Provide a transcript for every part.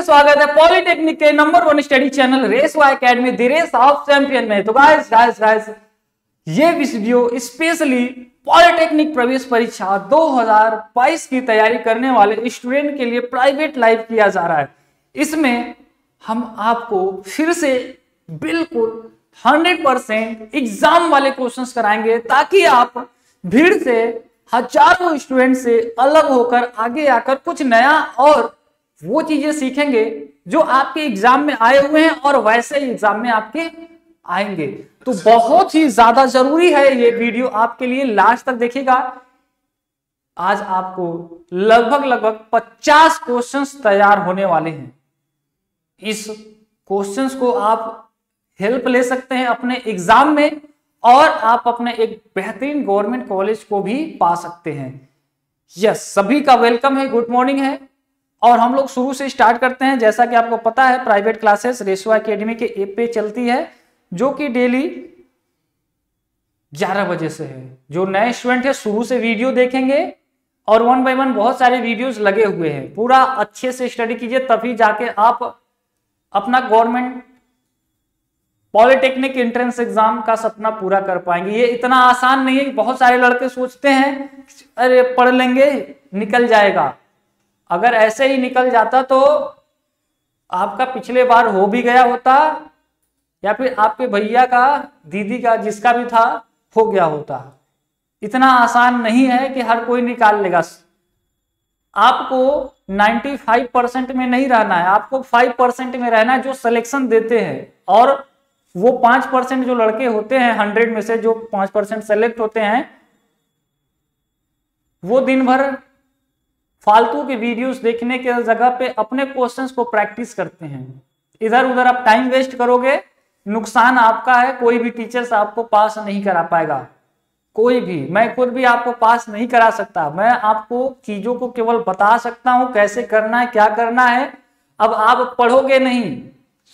स्वागत है पॉलिटेक्निक के नंबर 1 स्टडी चैनल रेसवा academy the race of champion में। तो गाइस ये वीडियो स्पेशली पॉलिटेक्निक प्रवेश परीक्षा 2022 की तैयारी करने वाले स्टूडेंट के लिए प्राइवेट लाइव किया जा रहा है। इसमें हम आपको फिर से बिल्कुल 100% एग्जाम वाले क्वेश्चंस कराएंगे ताकि आप भीड़ से हजारों स्टूडेंट से अलग होकर आगे आकर कुछ नया और वो चीजें सीखेंगे जो आपके एग्जाम में आए हुए हैं और वैसे ही एग्जाम में आपके आएंगे। तो बहुत ही ज्यादा जरूरी है ये वीडियो आपके लिए, लास्ट तक देखिएगा। आज आपको लगभग 50 क्वेश्चंस तैयार होने वाले हैं। इस क्वेश्चंस को आप हेल्प ले सकते हैं अपने एग्जाम में और आप अपने एक बेहतरीन गवर्नमेंट कॉलेज को भी पा सकते हैं। यस, सभी का वेलकम है, गुड मॉर्निंग है। और हम लोग शुरू से स्टार्ट करते हैं। जैसा कि आपको पता है प्राइवेट क्लासेस रेसवा एकेडमी के ऐप पे चलती है, जो कि डेली 11 बजे से है। जो नए स्टूडेंट है शुरू से वीडियो देखेंगे और 1 बाय 1 बहुत सारे वीडियोस लगे हुए हैं। पूरा अच्छे से स्टडी कीजिए, तभी जाके आप अपना गवर्नमेंट पॉलिटेक्निक एंट्रेंस एग्जाम का सपना पूरा कर पाएंगे। ये इतना आसान नहीं है। बहुत सारे लड़के सोचते हैं अरे पढ़ लेंगे निकल जाएगा। अगर ऐसे ही निकल जाता तो आपका पिछले बार हो भी गया होता, या फिर आपके भैया का, दीदी का, जिसका भी था हो गया होता। इतना आसान नहीं है कि हर कोई निकाल लेगा। आपको 95% में नहीं रहना है, आपको 5% में रहना है जो सिलेक्शन देते हैं। और वो 5% जो लड़के होते हैं 100 में से जो 5% सेलेक्ट होते हैं, वो दिन भर फालतू के वीडियोस देखने के जगह पे अपने क्वेश्चंस को प्रैक्टिस करते हैं। इधर उधर आप टाइम वेस्ट करोगे, नुकसान आपका है। कोई भी टीचर्स आपको पास नहीं करा पाएगा, कोई भी। मैं खुद भी आपको पास नहीं करा सकता। मैं आपको चीजों को केवल बता सकता हूं कैसे करना है, क्या करना है। अब आप पढ़ोगे नहीं,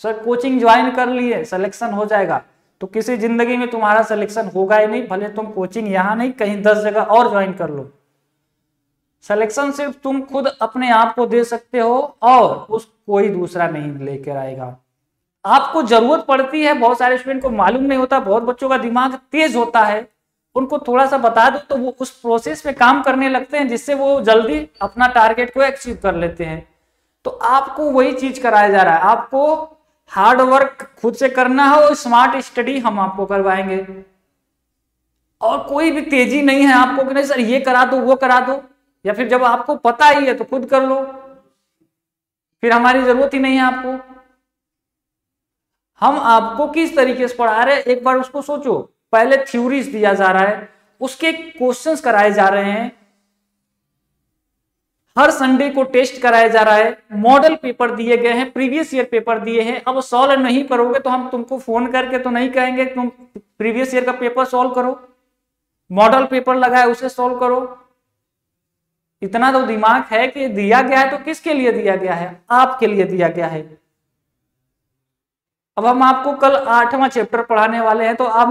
सर कोचिंग ज्वाइन कर लिए सिलेक्शन हो जाएगा, तो किसी जिंदगी में तुम्हारा सिलेक्शन होगा ही नहीं। भले तुम कोचिंग यहां नहीं कहीं 10 जगह और ज्वाइन कर लो। सिलेक्शन सिर्फ तुम खुद अपने आप को दे सकते हो और उस कोई दूसरा नहीं लेकर आएगा। आपको जरूरत पड़ती है, बहुत सारे स्टूडेंट को मालूम नहीं होता, बहुत बच्चों का दिमाग तेज होता है। उनको थोड़ा सा बता दो तो वो उस प्रोसेस पे काम करने लगते हैं, जिससे वो जल्दी अपना टारगेट को अचीव कर लेते हैं। तो आपको वही चीज कराया जा रहा है। आपको हार्ड वर्क खुद से करना है और स्मार्ट स्टडी हम आपको करवाएंगे। और कोई भी तेजी नहीं है आपको कि नहीं सर ये करा दो वो करा दो, या फिर जब आपको पता ही है तो खुद कर लो, फिर हमारी जरूरत ही नहीं है आपको। हम आपको किस तरीके से पढ़ा रहे हैं एक बार उसको सोचो। पहले थ्योरीज दिया जा रहा है, उसके क्वेश्चंस कराए जा रहे हैं, हर संडे को टेस्ट कराया जा रहा है, मॉडल पेपर दिए गए हैं, प्रीवियस ईयर पेपर दिए हैं। अब सॉल्व नहीं करोगे तो हम तुमको फोन करके तो नहीं कहेंगे तुम प्रीवियस ईयर का पेपर सॉल्व करो, मॉडल पेपर लगा है उसे सॉल्व करो। इतना तो दिमाग है कि दिया गया है तो किसके लिए दिया गया है, आपके लिए दिया गया है। अब हम आपको कल 8वां चैप्टर पढ़ाने वाले हैं, तो आप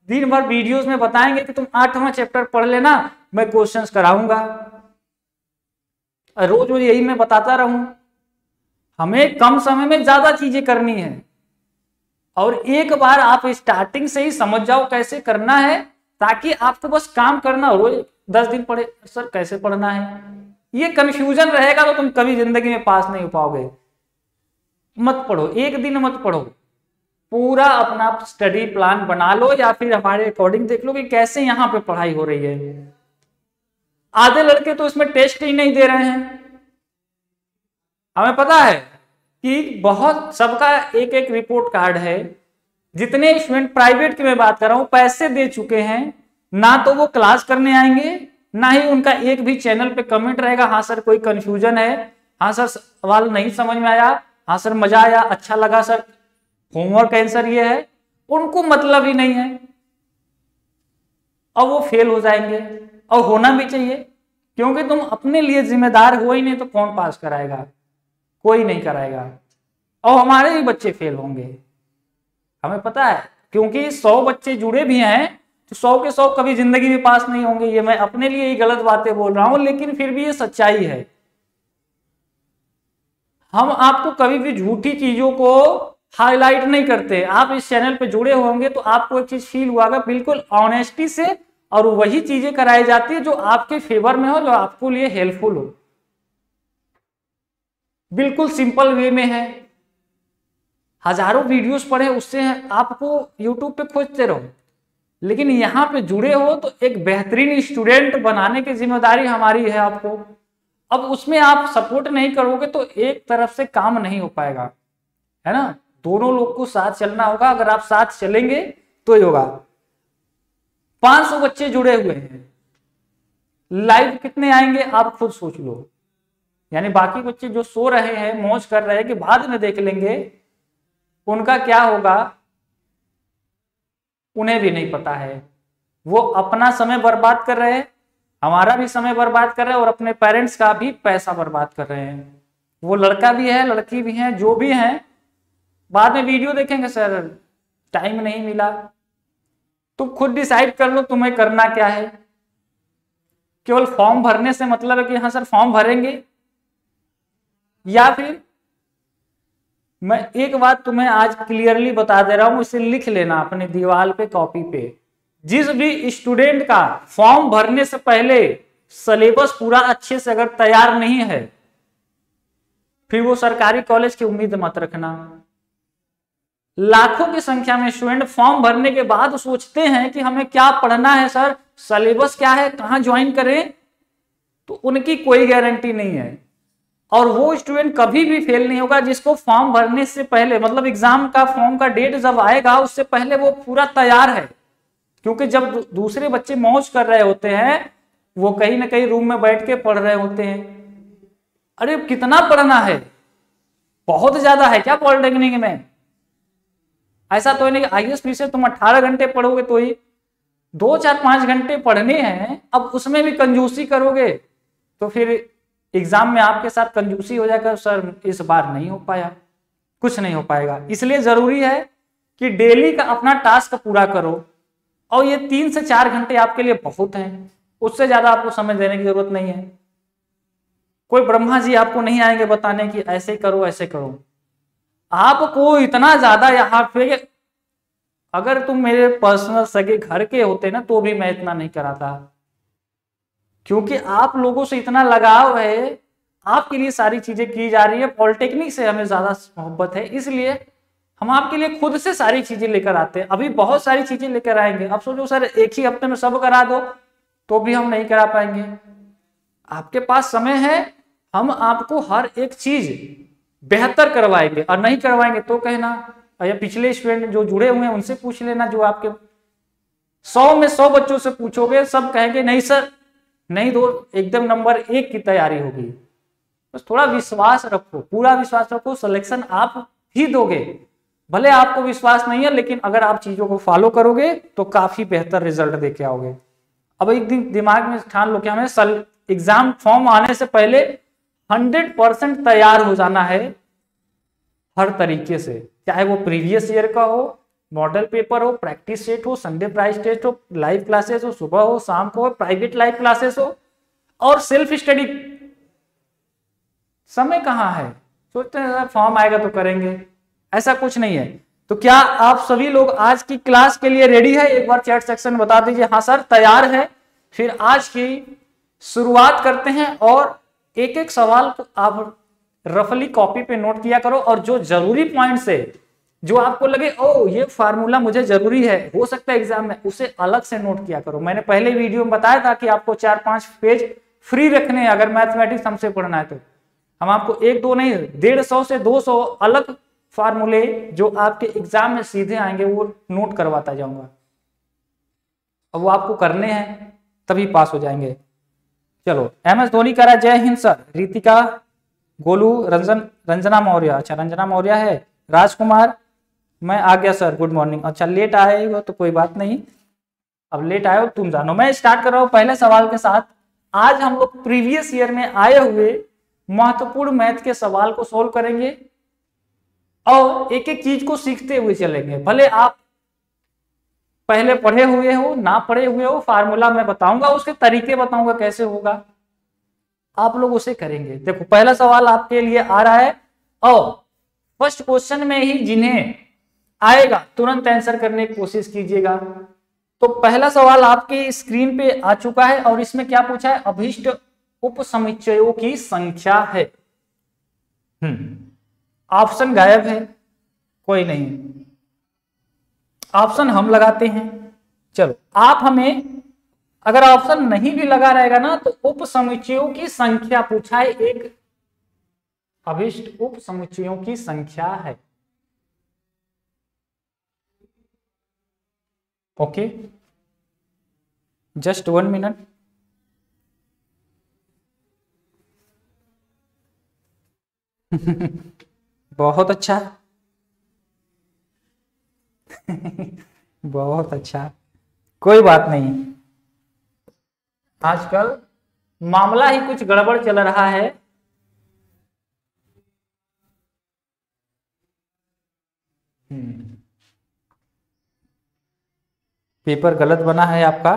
दिन भर वीडियोस में बताएंगे कि तुम 8वां चैप्टर पढ़ लेना, मैं क्वेश्चंस कराऊंगा। रोज रोज यही मैं बताता रहूं। हमें कम समय में ज्यादा चीजें करनी है और एक बार आप स्टार्टिंग से ही समझ जाओ कैसे करना है, ताकि आपको बस काम करना हो। रोज 10 दिन पढ़े सर कैसे पढ़ना है, ये कंफ्यूजन रहेगा तो तुम कभी जिंदगी में पास नहीं हो पाओगे। मत पढ़ो, एक दिन मत पढ़ो, पूरा अपना स्टडी प्लान बना लो या फिर हमारे अकॉर्डिंग देख लो कि कैसे यहाँ पे पढ़ाई हो रही है। आधे लड़के तो इसमें टेस्ट ही नहीं दे रहे हैं। हमें पता है कि बहुत सबका एक एक रिपोर्ट कार्ड है। जितने स्टूडेंट प्राइवेट की मैं बात कर रहा हूं पैसे दे चुके हैं, ना तो वो क्लास करने आएंगे, ना ही उनका एक भी चैनल पे कमेंट रहेगा हाँ सर कोई कंफ्यूजन है, हाँ सर सवाल नहीं समझ में आया, हाँ सर मजा आया, अच्छा लगा सर, होमवर्क आंसर ये है। उनको मतलब ही नहीं है और वो फेल हो जाएंगे। और होना भी चाहिए, क्योंकि तुम अपने लिए जिम्मेदार हो ही नहीं तो कौन पास कराएगा, कोई नहीं कराएगा। और हमारे ही बच्चे फेल होंगे, हमें पता है, क्योंकि 100 बच्चे जुड़े भी हैं तो 100 के 100 कभी जिंदगी में पास नहीं होंगे। ये मैं अपने लिए ही गलत बातें बोल रहा हूं, लेकिन फिर भी ये सच्चाई है। हम आपको कभी भी झूठी चीजों को हाईलाइट नहीं करते। आप इस चैनल पे जुड़े होंगे तो आपको एक चीज फील हुआ बिल्कुल ऑनेस्टी से, और वही चीजें कराई जाती है जो आपके फेवर में हो, जो आपको लिए हेल्पफुल हो, बिल्कुल सिंपल वे में है। हजारों वीडियोस पढ़े उससे आपको यूट्यूब पे खोजते रहो, लेकिन यहाँ पे जुड़े हो तो एक बेहतरीन स्टूडेंट बनाने की जिम्मेदारी हमारी है आपको। अब उसमें आप सपोर्ट नहीं करोगे तो एक तरफ से काम नहीं हो पाएगा, है ना। दोनों लोग को साथ चलना होगा। अगर आप साथ चलेंगे तो ही होगा। 500 बच्चे जुड़े हुए हैं, लाइव कितने आएंगे आप खुद सोच लो। यानी बाकी बच्चे जो सो रहे हैं, मौज कर रहे हैं कि बाद में देख लेंगे, उनका क्या होगा उन्हें भी नहीं पता है। वो अपना समय बर्बाद कर रहे हैं, हमारा भी समय बर्बाद कर रहे हैं, और अपने पेरेंट्स का भी पैसा बर्बाद कर रहे हैं। वो लड़का भी है, लड़की भी है, जो भी है, बाद में वीडियो देखेंगे सर टाइम नहीं मिला। तुम खुद डिसाइड कर लो तुम्हें करना क्या है। केवल फॉर्म भरने से मतलब है कि हाँ सर फॉर्म भरेंगे, या फिर मैं एक बात तुम्हें आज क्लियरली बता दे रहा हूं, इसे लिख लेना अपने दीवार पे, कॉपी पे। जिस भी स्टूडेंट का फॉर्म भरने से पहले सिलेबस पूरा अच्छे से अगर तैयार नहीं है, फिर वो सरकारी कॉलेज की उम्मीद मत रखना। लाखों की संख्या में स्टूडेंट फॉर्म भरने के बाद सोचते हैं कि हमें क्या पढ़ना है सर, सिलेबस क्या है, कहां ज्वाइन करें, तो उनकी कोई गारंटी नहीं है। और वो स्टूडेंट कभी भी फेल नहीं होगा जिसको फॉर्म भरने से पहले, मतलब एग्जाम का फॉर्म का डेट जब आएगा उससे पहले वो पूरा तैयार है। क्योंकि जब दूसरे बच्चे मौज कर रहे होते हैं, वो कहीं ना कहीं रूम में बैठ के पढ़ रहे होते हैं। अरे कितना पढ़ना है, बहुत ज्यादा है क्या पॉलिटेक्निक में? ऐसा तो नहीं ISP से तुम 18 घंटे पढ़ोगे तो ही 2, 4, 5 घंटे पढ़ने हैं। अब उसमें भी कंजूसी करोगे तो फिर एग्जाम में आपके साथ कंजूसी हो जाएगा, सर इस बार नहीं हो पाया, कुछ नहीं हो पाएगा। इसलिए जरूरी है कि डेली का अपना टास्क पूरा करो, और ये 3 से 4 घंटे आपके लिए बहुत हैं, उससे ज्यादा आपको समय देने की जरूरत नहीं है। कोई ब्रह्मा जी आपको नहीं आएंगे बताने की ऐसे करो ऐसे करो। आपको इतना ज्यादा यहाँ पे, अगर तुम मेरे पर्सनल सगे घर के होते ना तो भी मैं इतना नहीं कराता, क्योंकि आप लोगों से इतना लगाव है, आपके लिए सारी चीजें की जा रही है। पॉलिटेक्निक से हमें ज्यादा मोहब्बत है, इसलिए हम आपके लिए खुद से सारी चीजें लेकर आते हैं। अभी बहुत सारी चीजें लेकर आएंगे। अब सोचो सर एक ही हफ्ते में सब करा दो, तो भी हम नहीं करा पाएंगे। आपके पास समय है, हम आपको हर एक चीज बेहतर करवाएंगे, और नहीं करवाएंगे तो कहना। या पिछले स्टूडेंट जो जुड़े हुए हैं उनसे पूछ लेना, जो आपके 100 में 100 बच्चों से पूछोगे सब कहेंगे नहीं सर नहीं दो, एकदम नंबर 1 की तैयारी होगी। बस थोड़ा विश्वास रखो, पूरा विश्वास रखो, सिलेक्शन आप ही दोगे। भले आपको विश्वास नहीं है, लेकिन अगर आप चीजों को फॉलो करोगे तो काफी बेहतर रिजल्ट देके आओगे। अब एक दिन दिमाग में ठान लो कि हमें एग्जाम फॉर्म आने से पहले 100% तैयार हो जाना है, हर तरीके से, चाहे वो प्रीवियस ईयर का हो, मॉडल पेपर हो, प्रैक्टिस सेट हो, संडे प्राइज टेस्ट हो, लाइव क्लासेस हो, सुबह हो शाम को हो, प्राइवेट लाइव क्लासेस हो, और सेल्फ स्टडी। समय कहाँ है, सोचते हैं फॉर्म आएगा तो करेंगे, ऐसा कुछ नहीं है। तो क्या आप सभी लोग आज की क्लास के लिए रेडी है? एक बार चैट सेक्शन बता दीजिए हाँ सर तैयार है। फिर आज की शुरुआत करते हैं, और एक एक सवाल को आप रफली कॉपी पे नोट किया करो, और जो जरूरी पॉइंट्स है, जो आपको लगे ओ ये फार्मूला मुझे जरूरी है, हो सकता है एग्जाम में, उसे अलग से नोट किया करो। मैंने पहले वीडियो में बताया था कि आपको 4-5 पेज फ्री रखने हैं अगर मैथमेटिक्स हमसे पढ़ना है तो। हम आपको 1-2 नहीं 150 से 200 अलग फार्मूले जो आपके एग्जाम में सीधे आएंगे वो नोट करवाता जाऊंगा, अब वो आपको करने हैं तभी पास हो जाएंगे। चलो MS धोनी करा जय हिंद सर, रितिका, गोलू, रंजना मौर्य, अच्छा रंजना मौर्य है, राजकुमार मैं आ गया सर गुड मॉर्निंग। अच्छा लेट आए हो तो कोई बात नहीं, अब लेट आए हो तुम जानो। मैं स्टार्ट कर रहा हूं पहले सवाल के साथ। आज हम लोग प्रीवियस ईयर में आए हुए महत्वपूर्ण मैथ के सवाल को सोल्व करेंगे, और एक एक चीज को सीखते हुए चलेंगे। भले आप पहले पढ़े हुए हो ना पढ़े हुए हो, फार्मूला मैं बताऊंगा, उसके तरीके बताऊंगा कैसे होगा, आप लोग उसे करेंगे। देखो पहला सवाल आपके लिए आ रहा है, और फर्स्ट क्वेश्चन में ही जिन्हें आएगा तुरंत आंसर करने की कोशिश कीजिएगा। तो पहला सवाल आपके स्क्रीन पे आ चुका है और इसमें क्या पूछा है, अभिष्ट उपसमुच्चयों की संख्या है। ऑप्शन गायब है, कोई नहीं, ऑप्शन हम लगाते हैं। चलो आप हमें, अगर ऑप्शन नहीं भी लगा रहेगा ना तो उपसमुच्चयों की संख्या पूछा है, एक अभिष्ट उपसमुच्चयों की संख्या है। Okay, just 1 minute. बहुत अच्छा। बहुत अच्छा, कोई बात नहीं, आजकल मामला ही कुछ गड़बड़ चल रहा है। पेपर गलत बना है आपका,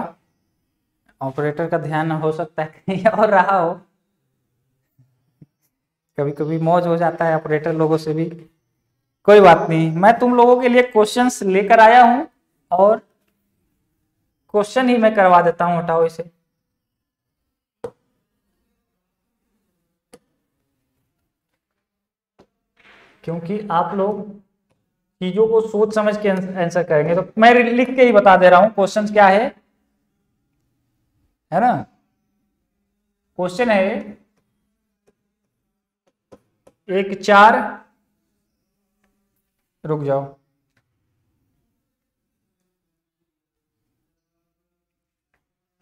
ऑपरेटर का ध्यान हो सकता है कहीं और रहा हो, कभी कभी मौज हो जाता है ऑपरेटर लोगों से भी। कोई बात नहीं, मैं तुम लोगों के लिए क्वेश्चंस लेकर आया हूं और क्वेश्चन ही मैं करवा देता हूं, हटाओ इसे। क्योंकि आप लोग चीजों को सोच समझ के आंसर करेंगे, तो मैं लिख के ही बता दे रहा हूं क्वेश्चन क्या है ना। क्वेश्चन है 1 4, रुक जाओ,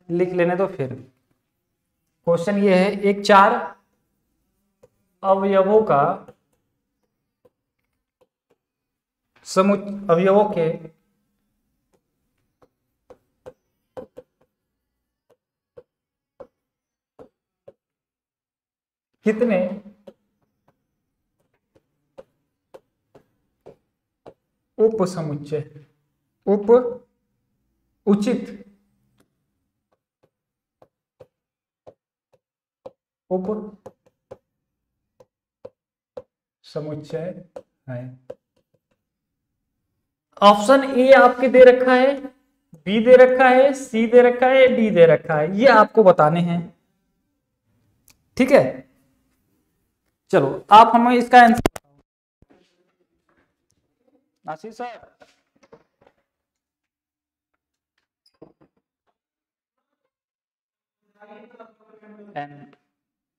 लिख लेने दो फिर। क्वेश्चन ये है 1 4 अवयवों का अवयवों के कितने उपसमुच्चय उचित उप समुच्चय है। ऑप्शन ए आपके दे रखा है, बी दे रखा है, सी दे रखा है, डी दे रखा है, ये आपको बताने हैं। ठीक है, चलो आप हमें इसका आंसर बताओ। आशीष सर,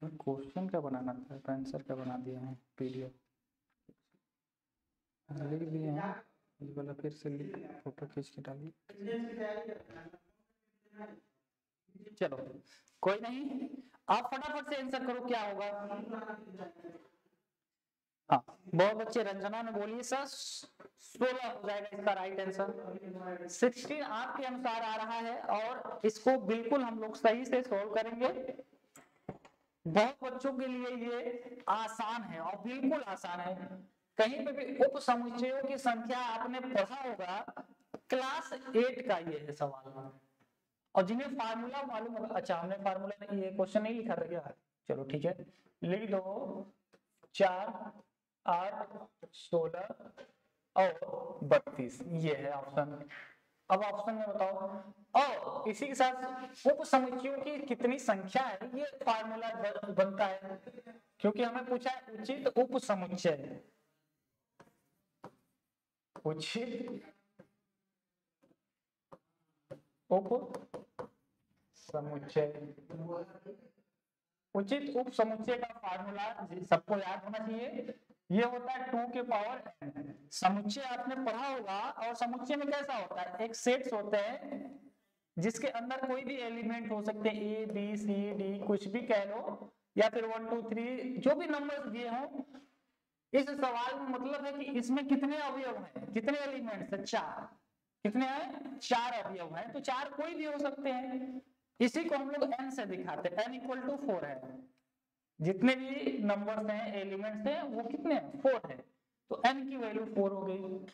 क्वेश्चन क्या बनाना था, आंसर क्या बना दिया है, पीडीएफ लिख दिए हैं, ये वाला फिर से लिख फोटो खींच के डालिए। चलो कोई नहीं, आप फटाफट से आंसर करो क्या होगा। हाँ बहुत अच्छे, रंजना ने बोली सर 16 हो जाएगा इसका राइट आंसर। 16 आपके अनुसार आ रहा है और इसको बिल्कुल हम लोग सही से सोल्व करेंगे। बहुत बच्चों के लिए ये आसान है और बिल्कुल आसान है। कहीं पे भी उप समुच्चयों की संख्या आपने पढ़ा होगा, क्लास 8 का ये है सवाल। और जिन्हें फार्मूला मालूम होगा, अच्छा हमने फार्मूला नहीं, ये क्वेश्चन नहीं लिखा था क्या, चलो ठीक है लिख दो। 4 8 16 और 32, ये है ऑप्शन। अब ऑप्शन में बताओ, और इसी के साथ उप समुच्चयों की कितनी संख्या है, ये फार्मूला बनता है, क्योंकि हमें पूछा है उचित उप समुच्चय। उचित उप समुच्चय, उचित उप समुच्चय का फार्मूला सबको याद होना चाहिए, ये होता है 2 के पावर n। समुच्चय आपने पढ़ा होगा, और समुच्चय में कैसा होता है, एक सेट्स होते हैं जिसके अंदर कोई भी एलिमेंट हो सकते हैं, ए बी सी डी कुछ भी कह लो, या फिर 1 2 3 जो भी नंबर्स दिए हों। इस सवाल में मतलब है कि इसमें कितने अवयव हैं, कितने एलिमेंट्स हैं, 4। कितने हैं, 4 अवयव हैं, तो 4 कोई भी हो सकते हैं। इसी को हम लोग n से दिखाते हैं, n = 4 है। जितने भी नंबर्स हैं, एलिमेंट्स हैं, वो कितने हैं, 4 है, तो n की वैल्यू 4 हो गई।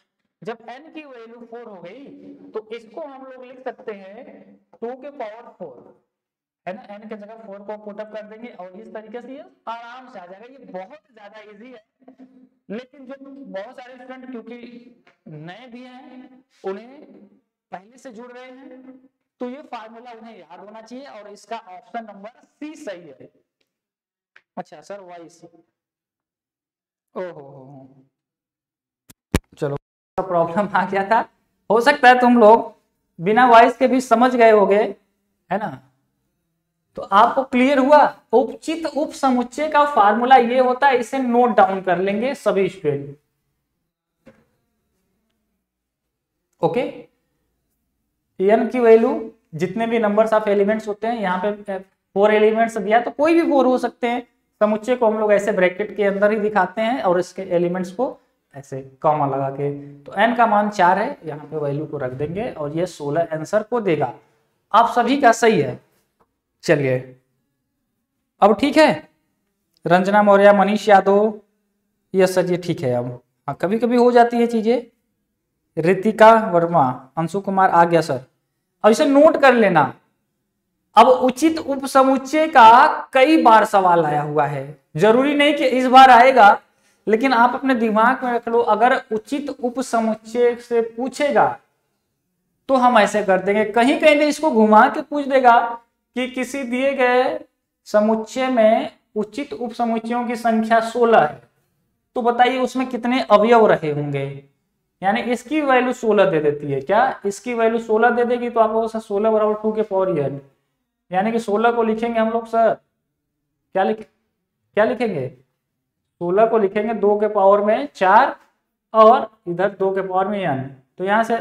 जब n की वैल्यू 4 हो गई तो इसको हम लोग लिख सकते हैं 2 के पावर 4, है ना, n की जगह 4 को पुट अप कर देंगे और इस तरीके से ये आराम से आ जाएगा। ये बहुत ज्यादा इजी है, लेकिन जो बहुत सारे स्टूडेंट क्योंकि नए भी हैं, उन्हें पहले से जुड़ रहे हैं, तो ये फार्मूला उन्हें याद होना चाहिए और इसका ऑप्शन नंबर सी सही है। अच्छा सर वाई सी, ओहो चलो प्रॉब्लम आ गया था, हो सकता है तुम लोग बिना वॉइस के भी समझ गए होगे, है ना। तो आपको क्लियर हुआ, उपचित उप समुच्चय का फार्मूला ये होता है, इसे नोट डाउन कर लेंगे सभी स्टूडेंट। ओके, एन की वैल्यू जितने भी नंबर्स ऑफ एलिमेंट्स होते हैं, यहाँ पे 4 एलिमेंट्स दिया तो कोई भी 4 हो सकते हैं। समुच्चय को हम लोग ऐसे ब्रैकेट के अंदर ही दिखाते हैं और इसके एलिमेंट्स को ऐसे कॉमा लगा के। तो n का मान 4 है, यहाँ पे वैल्यू को रख देंगे और ये 16 आंसर को देगा। आप सभी का सही है। चलिए अब ठीक है, रंजना मौर्य, मनीष यादव, ये सर ये ठीक है। अब हाँ कभी कभी हो जाती है चीजें। रितिका वर्मा, अंशु कुमार आ गया सर। अब इसे नोट कर लेना। अब उचित उपसमुच्चय का कई बार सवाल आया हुआ है, जरूरी नहीं कि इस बार आएगा, लेकिन आप अपने दिमाग में रख लो, अगर उचित उपसमुच्चय से पूछेगा तो हम ऐसे कर देंगे। कहीं कहीं तो इसको घुमा के पूछ देगा कि किसी दिए गए समुच्चय में उचित उपसमुच्चयों की संख्या 16 है, तो बताइए उसमें कितने अवयव रहे होंगे। यानी इसकी वैल्यू 16 दे देती है, क्या इसकी वैल्यू 16 दे देगी, तो आपको 16 बराबर 2 के पावर n, यानी कि 16 को लिखेंगे हम लोग सर, क्या लिखेंगे 16 को लिखेंगे 2 के पावर में 4 और इधर 2 के पावर में n, तो यहाँ से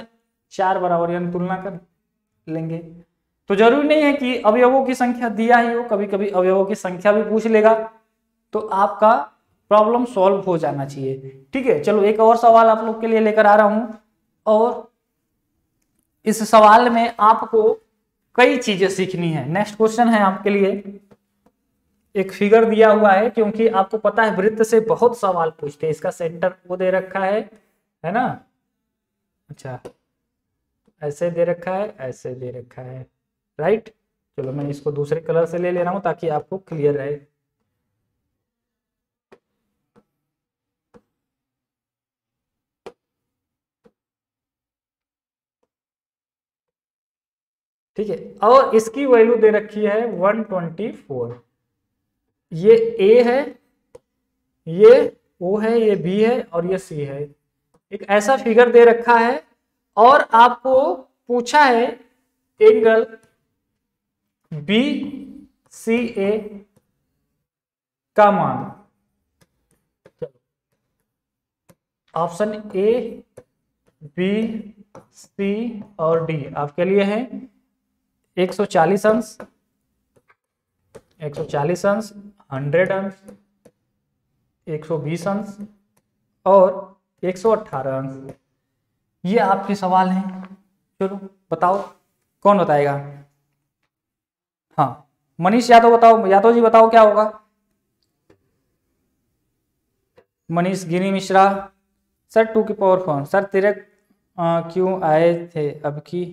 4 बराबर n तुलना कर लेंगे। तो जरूरी नहीं है कि अवयवों की संख्या दिया ही हो, कभी कभी अवयवों की संख्या भी पूछ लेगा, तो आपका प्रॉब्लम सॉल्व हो जाना चाहिए। ठीक है, चलो एक और सवाल आप लोग के लिए लेकर आ रहा हूं, और इस सवाल में आपको कई चीजें सीखनी है। नेक्स्ट क्वेश्चन है आपके लिए, एक फिगर दिया हुआ है, क्योंकि आपको पता है वृत्त से बहुत सवाल पूछते हैं। इसका सेंटर वो दे रखा है ना। अच्छा ऐसे दे रखा है, ऐसे दे रखा है, राइट। चलो मैं इसको दूसरे कलर से ले रहा हूं ताकि आपको क्लियर रहे। ठीक है, और इसकी वैल्यू दे रखी है 124। ये ए है, ये ओ है, ये बी है और ये सी है। एक ऐसा फिगर दे रखा है और आपको पूछा है एंगल बी सी ए का मान। ऑप्शन ए, बी, सी और डी आपके लिए है। 140 अंश, 140 अंश, 100 अंश, 120 अंश और 118 अंश। ये आपके सवाल हैं। चलो बताओ, कौन बताएगा। हाँ मनीष यादव बताओ, यादव जी बताओ क्या होगा। मनीष गिरी मिश्रा, सर 2 की पावर 4। सर तेरे क्यों आए थे अब की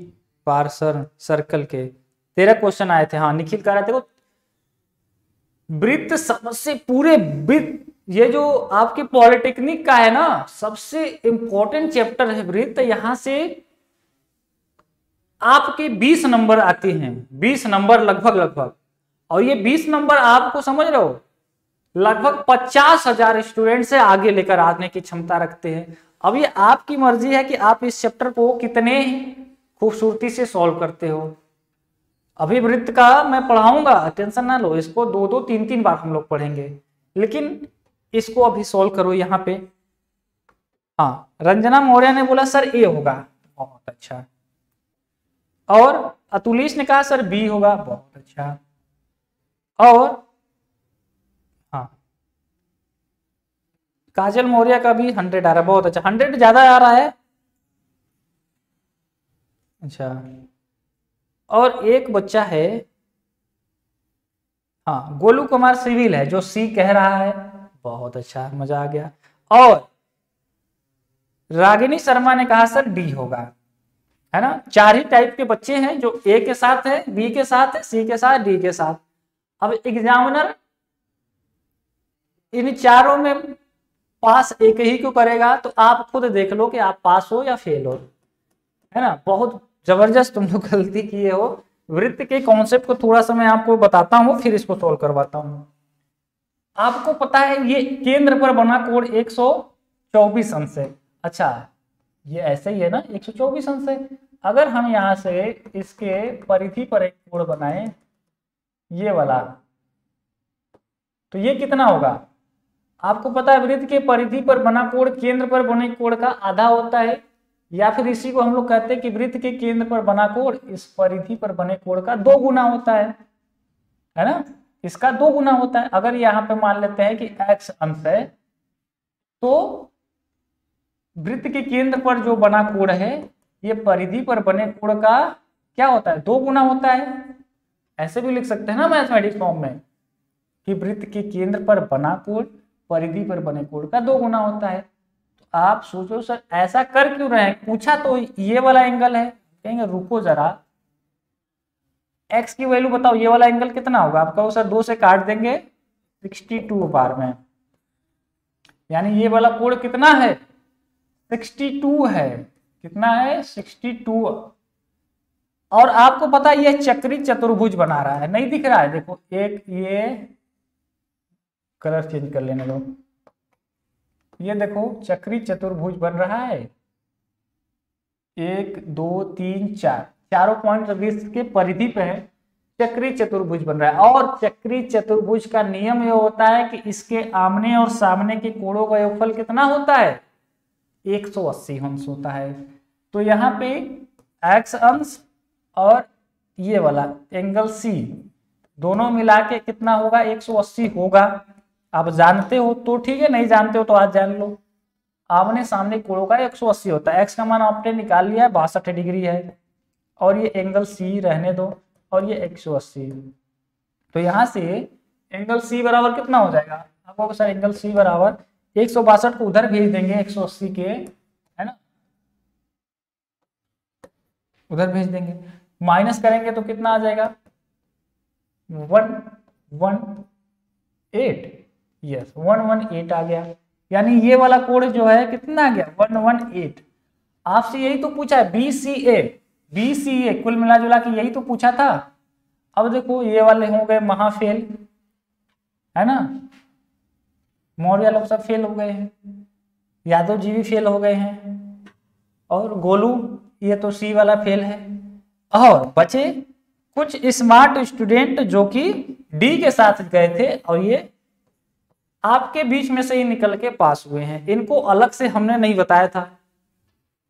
बार सर सर्कल के, तेरा क्वेश्चन आए थे। हाँ निखिल कह रहे थे, वृत्त सबसे पूरे वृत्त, ये जो आपके पॉलिटेक्निक का है ना, सबसे इंपॉर्टेंट चैप्टर है वृत्त। यहां से आपके 20 नंबर आते हैं, 20 नंबर लगभग, और ये 20 नंबर आपको समझ रहे हो लगभग 50,000 स्टूडेंट से आगे लेकर आने की क्षमता रखते हैं। अब ये आपकी मर्जी है कि आप इस चैप्टर को कितने खूबसूरती से सॉल्व करते हो। अभी वृत्त का मैं पढ़ाऊंगा, टेंशन ना लो, इसको 2-2, 3-3 बार हम लोग पढ़ेंगे, लेकिन इसको अभी सॉल्व करो यहाँ पे। हाँ रंजना मौर्य ने बोला सर ए होगा, बहुत अच्छा। और अतुलेश ने कहा सर बी होगा, बहुत अच्छा। और हाँ काजल मौर्य का भी 100 आ रहा है, बहुत अच्छा। 100 ज्यादा आ रहा है, अच्छा। और एक बच्चा है, हाँ गोलू कुमार सिविल है, जो सी कह रहा है, बहुत अच्छा, मजा आ गया। और रागिनी शर्मा ने कहा सर डी होगा, है ना। 4 ही टाइप के बच्चे हैं, जो ए के साथ है, बी के साथ है, सी के साथ, डी के साथ। अब एग्जामिनर इन चारों में पास एक ही को करेगा, तो आप खुद देख लो कि आप पास हो या फेल हो, है ना। बहुत जबरदस्त तुम लोग गलती किए हो। वृत्त के कॉन्सेप्ट को थोड़ा सा मैं आपको बताता हूँ, फिर इसको सोल्व करवाता हूँ। आपको पता है ये केंद्र पर बना कोण 124 अंश है। अच्छा, ये ऐसे ही है ना, 124 अंश है। अगर हम यहाँ से इसके परिधि पर एक कोण बनाए, ये वाला, तो ये कितना होगा? आपको पता है वृत्त के परिधि पर बना कोण केंद्र पर बने कोण का आधा होता है, या फिर इसी को हम लोग कहते हैं कि वृत्त के केंद्र पर बना कोण इस परिधि पर बने कोण का 2 गुना होता है ना। इसका 2 गुना होता है। अगर यहाँ पे मान लेते हैं कि x अंश है, तो वृत्त के केंद्र पर जो बना कोण है ये परिधि पर बने कोण का क्या होता है? 2 गुना होता है। ऐसे भी लिख सकते हैं ना मैथमेटिक्स फॉर्म में कि वृत्त के केंद्र पर बना कोण परिधि पर बने कोण का 2 गुना होता है। तो आप सोचो सर ऐसा कर क्यों रहे हैं? पूछा तो ये वाला एंगल है, कहेंगे रुको जरा, x की वैल्यू बताओ, ये वाला एंगल कितना होगा? आप कहो सर 2 से काट देंगे 62 बार में, यानी ये वाला कोण कितना है? 62 है। कितना है? 62। और आपको पता है ये चक्री चतुर्भुज बना रहा है, नहीं दिख रहा है? देखो एक, ये कलर चेंज कर लेने दो, ये देखो चक्री चतुर्भुज बन रहा है। 1 2 3 4, चारों पॉइंट वृत्त के परिधि पे है, चक्री चतुर्भुज बन रहा है। और चक्री चतुर्भुज का नियम ये होता है कि इसके आमने और सामने के कोणों का योगफल कितना होता है? 180 अंश होता है। तो यहाँ पे x अंश और ये वाला एंगल C दोनों मिला के कितना होगा? 180 होगा। आप जानते हो तो ठीक है, नहीं जानते हो तो आज जान लो। आमने सामने कोणों का 180 होता है। x का मान आपने निकाल लिया है, 62 डिग्री है, और ये एंगल C रहने दो, और ये 180। तो यहाँ से एंगल C बराबर कितना हो जाएगा? आपको सर एंगल C बराबर 162 को उधर भेज देंगे 180 के, है ना, उधर भेज देंगे, माइनस करेंगे तो कितना आ जाएगा? 118। यस, 118 आ गया। यानी ये वाला कोण जो है कितना आ गया? 118। आपसे यही तो पूछा है, BCA कुल मिला जुला के यही तो पूछा था। अब देखो ये वाले हो गए महाफेल, है ना, मौर्य लोग सब फेल हो गए हैं, यादव जी भी फेल हो गए हैं, और गोलू ये तो C वाला फेल है, और बचे कुछ स्मार्ट स्टूडेंट जो कि D के साथ गए थे, और ये आपके बीच में से ही निकल के पास हुए हैं। इनको अलग से हमने नहीं बताया था।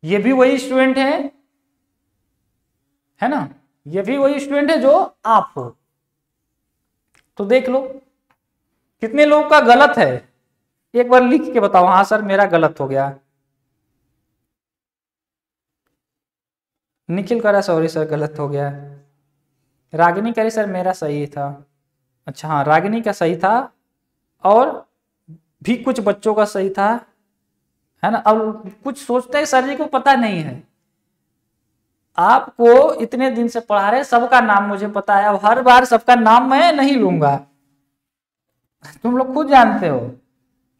ये भी वही स्टूडेंट है ना, ये भी वही स्टूडेंट है जो आप हो। तो देख लो कितने लोगों का गलत है, एक बार लिख के बताओ। हाँ सर मेरा गलत हो गया। निखिल करा सॉरी सर गलत हो गया। रागिनी करे सर मेरा सही था। अच्छा हाँ, रागिनी का सही था, और भी कुछ बच्चों का सही था, है ना। अब कुछ सोचते हैं सर जी को पता नहीं है। आपको इतने दिन से पढ़ा रहे, सबका नाम मुझे पता है। अब हर बार सबका नाम मैं नहीं लूंगा, तुम लोग खुद जानते हो।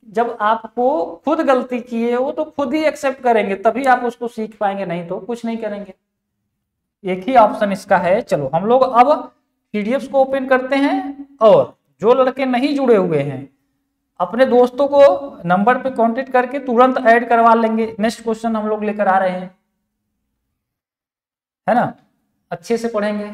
जब आपको खुद गलती किए हो तो खुद ही एक्सेप्ट करेंगे, तभी आप उसको सीख पाएंगे, नहीं तो कुछ नहीं करेंगे। एक ही ऑप्शन इसका है। चलो हम लोग अब पीडीएफ को ओपन करते हैं, और जो लड़के नहीं जुड़े हुए हैं अपने दोस्तों को नंबर पे कांटेक्ट करके तुरंत ऐड करवा लेंगे। नेक्स्ट क्वेश्चन हम लोग लेकर आ रहे हैं, है ना, अच्छे से पढ़ेंगे।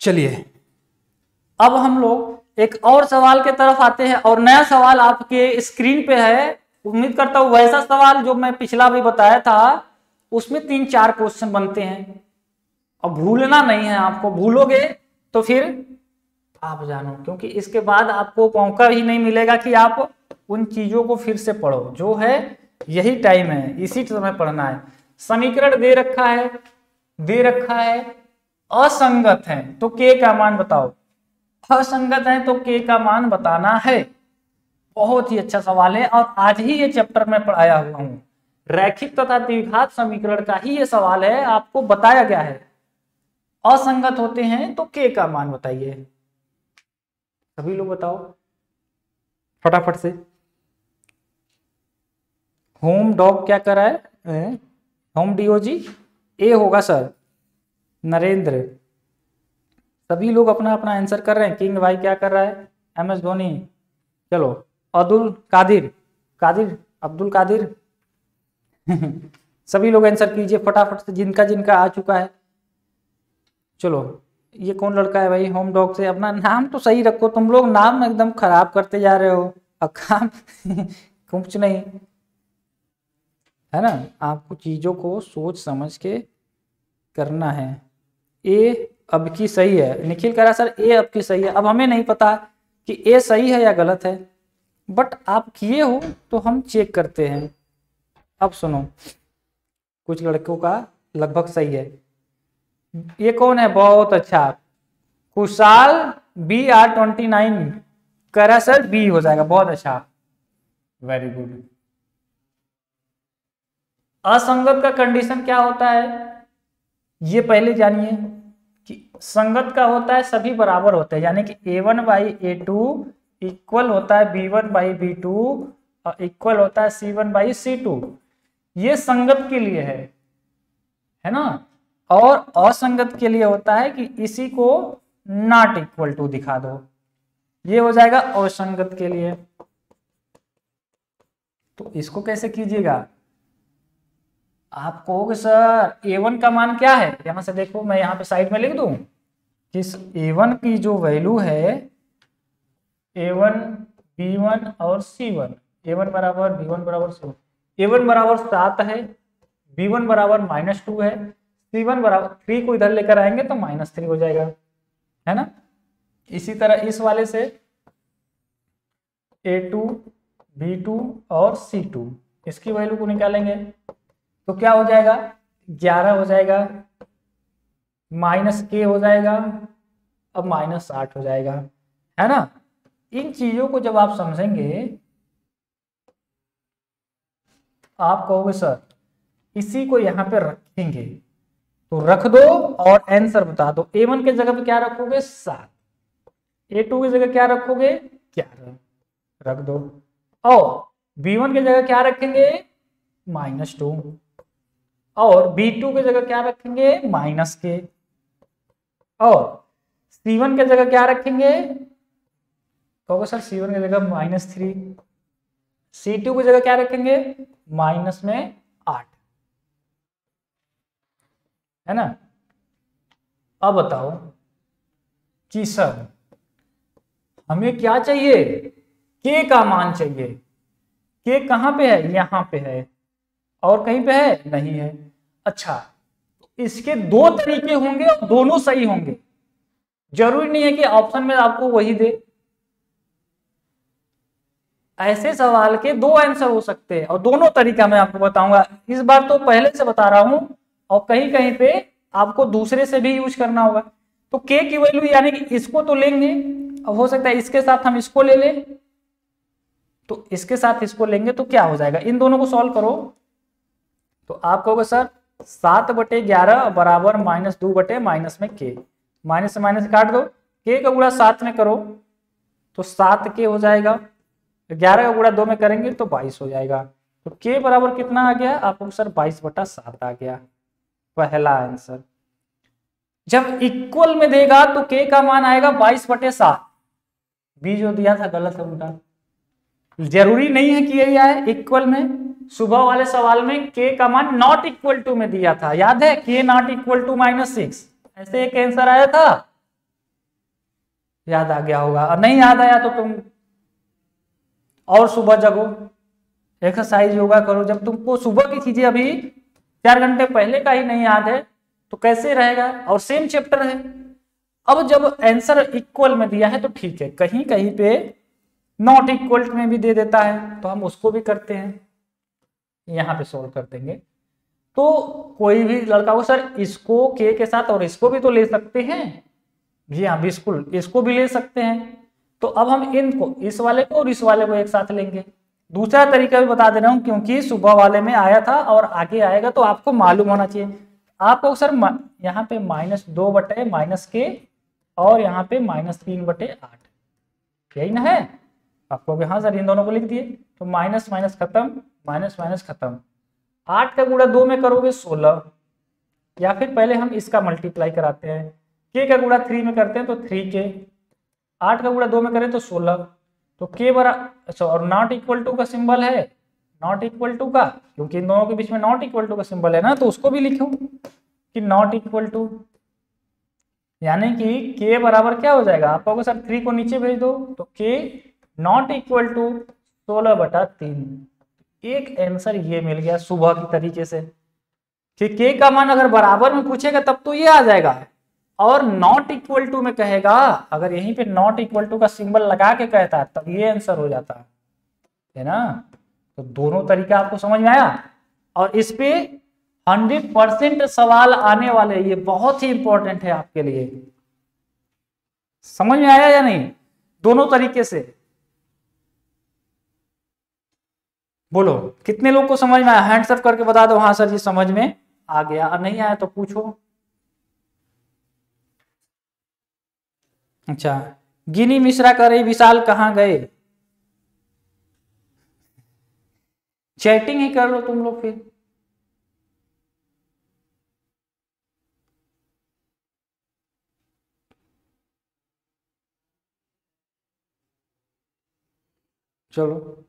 चलिए अब हम लोग एक और सवाल के तरफ आते हैं, और नया सवाल आपके स्क्रीन पे है। उम्मीद करता हूं वैसा सवाल जो मैं पिछला भी बताया था, उसमें 3-4 क्वेश्चन बनते हैं, और भूलना नहीं है आपको। भूलोगे तो फिर आप जानो, क्योंकि इसके बाद आपको मौका ही नहीं मिलेगा कि आप उन चीजों को फिर से पढ़ो। जो है यही टाइम है, इसी समय पढ़ना है। समीकरण दे रखा है, दे रखा है असंगत है, तो के का मान बताओ। असंगत है तो के का मान बताना है। बहुत ही अच्छा सवाल है और आज ही ये चैप्टर में पढ़ाया हुआ हूं। रैखिक तथा द्विघात समीकरण का ही ये सवाल है, आपको बताया गया है असंगत होते हैं तो के का मान बताइए। सभी लोग बताओ फटाफट से। होम डॉग क्या कर रहा है, होम डीओजी ए होगा सर। नरेंद्र, सभी लोग अपना अपना आंसर कर रहे हैं। किंग भाई क्या कर रहा है, एम एस धोनी। चलो अब्दुल कादिर, अब्दुल कादिर सभी लोग आंसर कीजिए फटाफट से जिनका जिनका आ चुका है। चलो ये कौन लड़का है भाई, होम डॉग से। अपना नाम तो सही रखो, तुम लोग नाम एकदम खराब करते जा रहे हो। अब काम कुछ नहीं है ना, आपको चीजों को सोच समझ के करना है। ए अब की सही है, निखिल कह रहा सर ए अब की सही है। अब हमें नहीं पता कि ए सही है या गलत है, बट आप किए हो तो हम चेक करते हैं। अब सुनो, कुछ लड़कों का लगभग सही है। ये कौन है, बहुत अच्छा, कुशाल BR29 कह रहा सर बी हो जाएगा, बहुत अच्छा, वेरी गुड। असंगत का कंडीशन क्या होता है ये पहले जानिए कि संगत का होता है सभी बराबर होते हैं, यानी कि A1/A2 इक्वल होता है B1/B2 और इक्वल होता है C1/C2। ये संगत के लिए है ना। और असंगत के लिए होता है कि इसी को नॉट इक्वल टू दिखा दो, ये हो जाएगा असंगत के लिए। तो इसको कैसे कीजिएगा, आप कहोगे सर A1 का मान क्या है, यहां से देखो मैं यहां पे साइड में लिख दूं कि A1 की जो वैल्यू है A1 B1 और C1, A1 बराबर B1 बराबर C1, A1 बराबर 7 है, B1 बराबर -2 है, C1 बराबर 3 को इधर लेकर आएंगे तो -3 हो जाएगा, है ना। इसी तरह इस वाले से A2 B2 और C2 इसकी वैल्यू को निकालेंगे तो क्या हो जाएगा, 11 हो जाएगा, -k हो जाएगा, अब -8 हो जाएगा, है ना। इन चीजों को जब आप समझेंगे आप कहोगे सर इसी को यहां पे रखेंगे, तो रख दो और आंसर बता दो। A1 के जगह पे क्या रखोगे 7, A2 की जगह क्या रखोगे 11, रख दो। और B1 की जगह क्या रखेंगे -2 और B2 की जगह क्या रखेंगे -k और C1 की जगह क्या रखेंगे, कहोगे सर C1 की जगह -3, C2 की जगह क्या रखेंगे -8, है ना। अब बताओ कि सर हमें क्या चाहिए, k का मान चाहिए। k कहां पे है, यहां पे है, और कहीं पे है नहीं है। अच्छा इसके दो तरीके होंगे और दोनों सही होंगे, जरूरी नहीं है कि ऑप्शन में आपको वही दे। ऐसे सवाल के दो आंसर हो सकते हैं और दोनों तरीका मैं आपको बताऊंगा। इस बार तो पहले से बता रहा हूं और कहीं कहीं पे आपको दूसरे से भी यूज करना होगा। तो k की वैल्यू यानी कि इसको तो लेंगे, अब हो सकता है इसके साथ हम इसको ले लें, तो इसके साथ इसको लेंगे तो क्या हो जाएगा, इन दोनों को सॉल्व करो तो आप कहोगे सर 7/11 बराबर -2 माइनस में k, माइनस से माइनस काट दो, k का गुणा 7 में करो तो 7k हो जाएगा, 11 का गुणा 2 में करेंगे तो 22 हो जाएगा। तो k बराबर कितना आ गया आपको सर 22/7 आ गया, पहला आंसर। जब इक्वल में देगा तो k का मान आएगा 22/7, बी जो दिया था गलत है उनका, जरूरी नहीं है कि यही आए इक्वल में। सुबह वाले सवाल में k का मान नॉट इक्वल टू में दिया था, याद है, k नॉट इक्वल टू -6, ऐसे एक आंसर आया था, याद आ गया होगा। और नहीं याद आया तो तुम और सुबह जगो, एक्सरसाइज योगा करो। जब तुमको सुबह की चीजें अभी 4 घंटे पहले का ही नहीं याद है तो कैसे रहेगा, और सेम चैप्टर है। अब जब आंसर इक्वल में दिया है तो ठीक है, कहीं कहीं पे नॉट इक्वल में भी दे देता है तो हम उसको भी करते हैं, यहां पे सोल्व कर देंगे। तो कोई भी लड़का को सर इसको के साथ और इसको भी तो ले सकते हैं। जी हाँ बिल्कुल, इसको भी ले सकते हैं। तो अब हम इनको, इस वाले को और इस वाले को एक साथ लेंगे। दूसरा तरीका भी बता दे रहा हूं क्योंकि सुबह वाले में आया था और आगे आएगा तो आपको मालूम होना चाहिए। आपको सर यहाँ पे -2 बटे -k और यहाँ पे -3/8, यही ना है। आपको हाँ सर इन दोनों को लिख दिए, तो माइनस माइनस खत्म, माइनस माइनस खत्म। 8 का गुणा 2 में करोगे 16, या फिर पहले हम इसका मल्टीप्लाई कराते हैं, k का गुणा 3 में करते हैं तो 3k, 8 का गुणा 2 में करें तो 16, तो k बरा अच्छा, और नॉट इक्वल टू का सिंबल है, नॉट इक्वल टू का, क्योंकि इन दोनों के बीच में नॉट इक्वल टू का सिंबल है ना, तो उसको भी लिखूं कि नॉट इक्वल टू, यानी कि k बराबर क्या हो जाएगा, आप कहोगे सर 3 को नीचे भेज दो, तो k नॉट इक्वल टू 16/3। एक आंसर ये मिल गया सुबह की तरीके से कि k का मान अगर बराबर में पूछेगा तब तो ये आ जाएगा, और नॉट इक्वल टू में कहेगा, अगर यहीं पे नॉट इक्वल टू का सिंबल लगा के कहता है तब ये आंसर हो जाता है ना। तो दोनों तरीका आपको समझ में आया, और इस पे 100% सवाल आने वाले, ये बहुत ही इंपॉर्टेंट है आपके लिए। समझ में आया या नहीं, दोनों तरीके से बोलो कितने लोग को समझ में आया, हैंड्स अप करके बता दो हाँ सर जी समझ में आ गया, और नहीं आया तो पूछो। अच्छा, गिनी मिश्रा करे विशाल कहाँ गए, चैटिंग ही कर लो तुम लोग फिर। चलो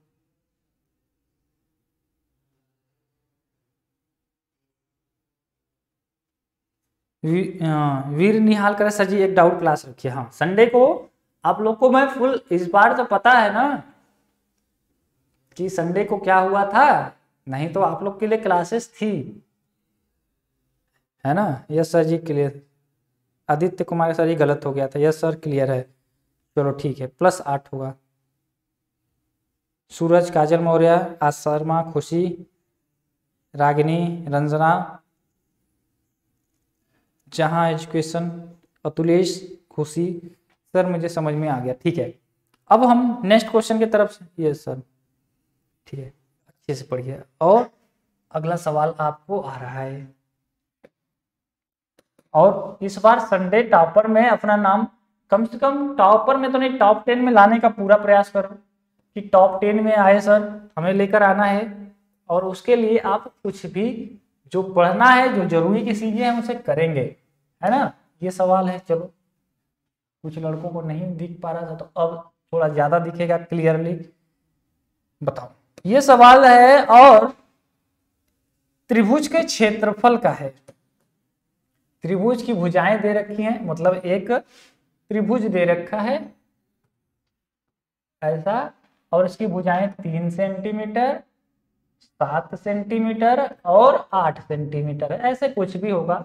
वीर निहाल करे सर जी एक डाउट क्लास रखिए। हाँ संडे को आप लोग को मैं फुल, इस बार तो पता है ना कि संडे को क्या हुआ था, नहीं तो आप लोग के लिए क्लासेस थी, है ना। यस सर जी क्लियर, आदित्य कुमार सर जी गलत हो गया था, यस सर क्लियर है, चलो ठीक है +8 होगा। सूरज, काजल मौर्य, आज शर्मा, खुशी, रागिनी, रंजना, जहां एजुकेशन, अतुलेश, खुशी, सर मुझे समझ में आ गया, ठीक है। अब हम नेक्स्ट क्वेश्चन की तरफ से, यस सर ठीक है, अच्छे से पढ़िए। और अगला सवाल आपको आ रहा है, और इस बार संडे टॉपर में अपना नाम कम से कम टॉपर में तो नहीं, टॉप 10 में लाने का पूरा प्रयास करो कि टॉप 10 में आए सर, हमें लेकर आना है। और उसके लिए आप कुछ भी जो पढ़ना है, जो जरूरी की चीजें हैं उसे करेंगे, है ना। ये सवाल है, चलो कुछ लड़कों को नहीं दिख पा रहा था तो अब थोड़ा ज्यादा दिखेगा क्लियरली। बताओ ये सवाल है, और त्रिभुज के क्षेत्रफल का है। त्रिभुज की भुजाएं दे रखी हैं, मतलब एक त्रिभुज दे रखा है ऐसा, और इसकी भुजाएं 3 सेंटीमीटर, 7 सेंटीमीटर और 8 सेंटीमीटर, ऐसे कुछ भी होगा।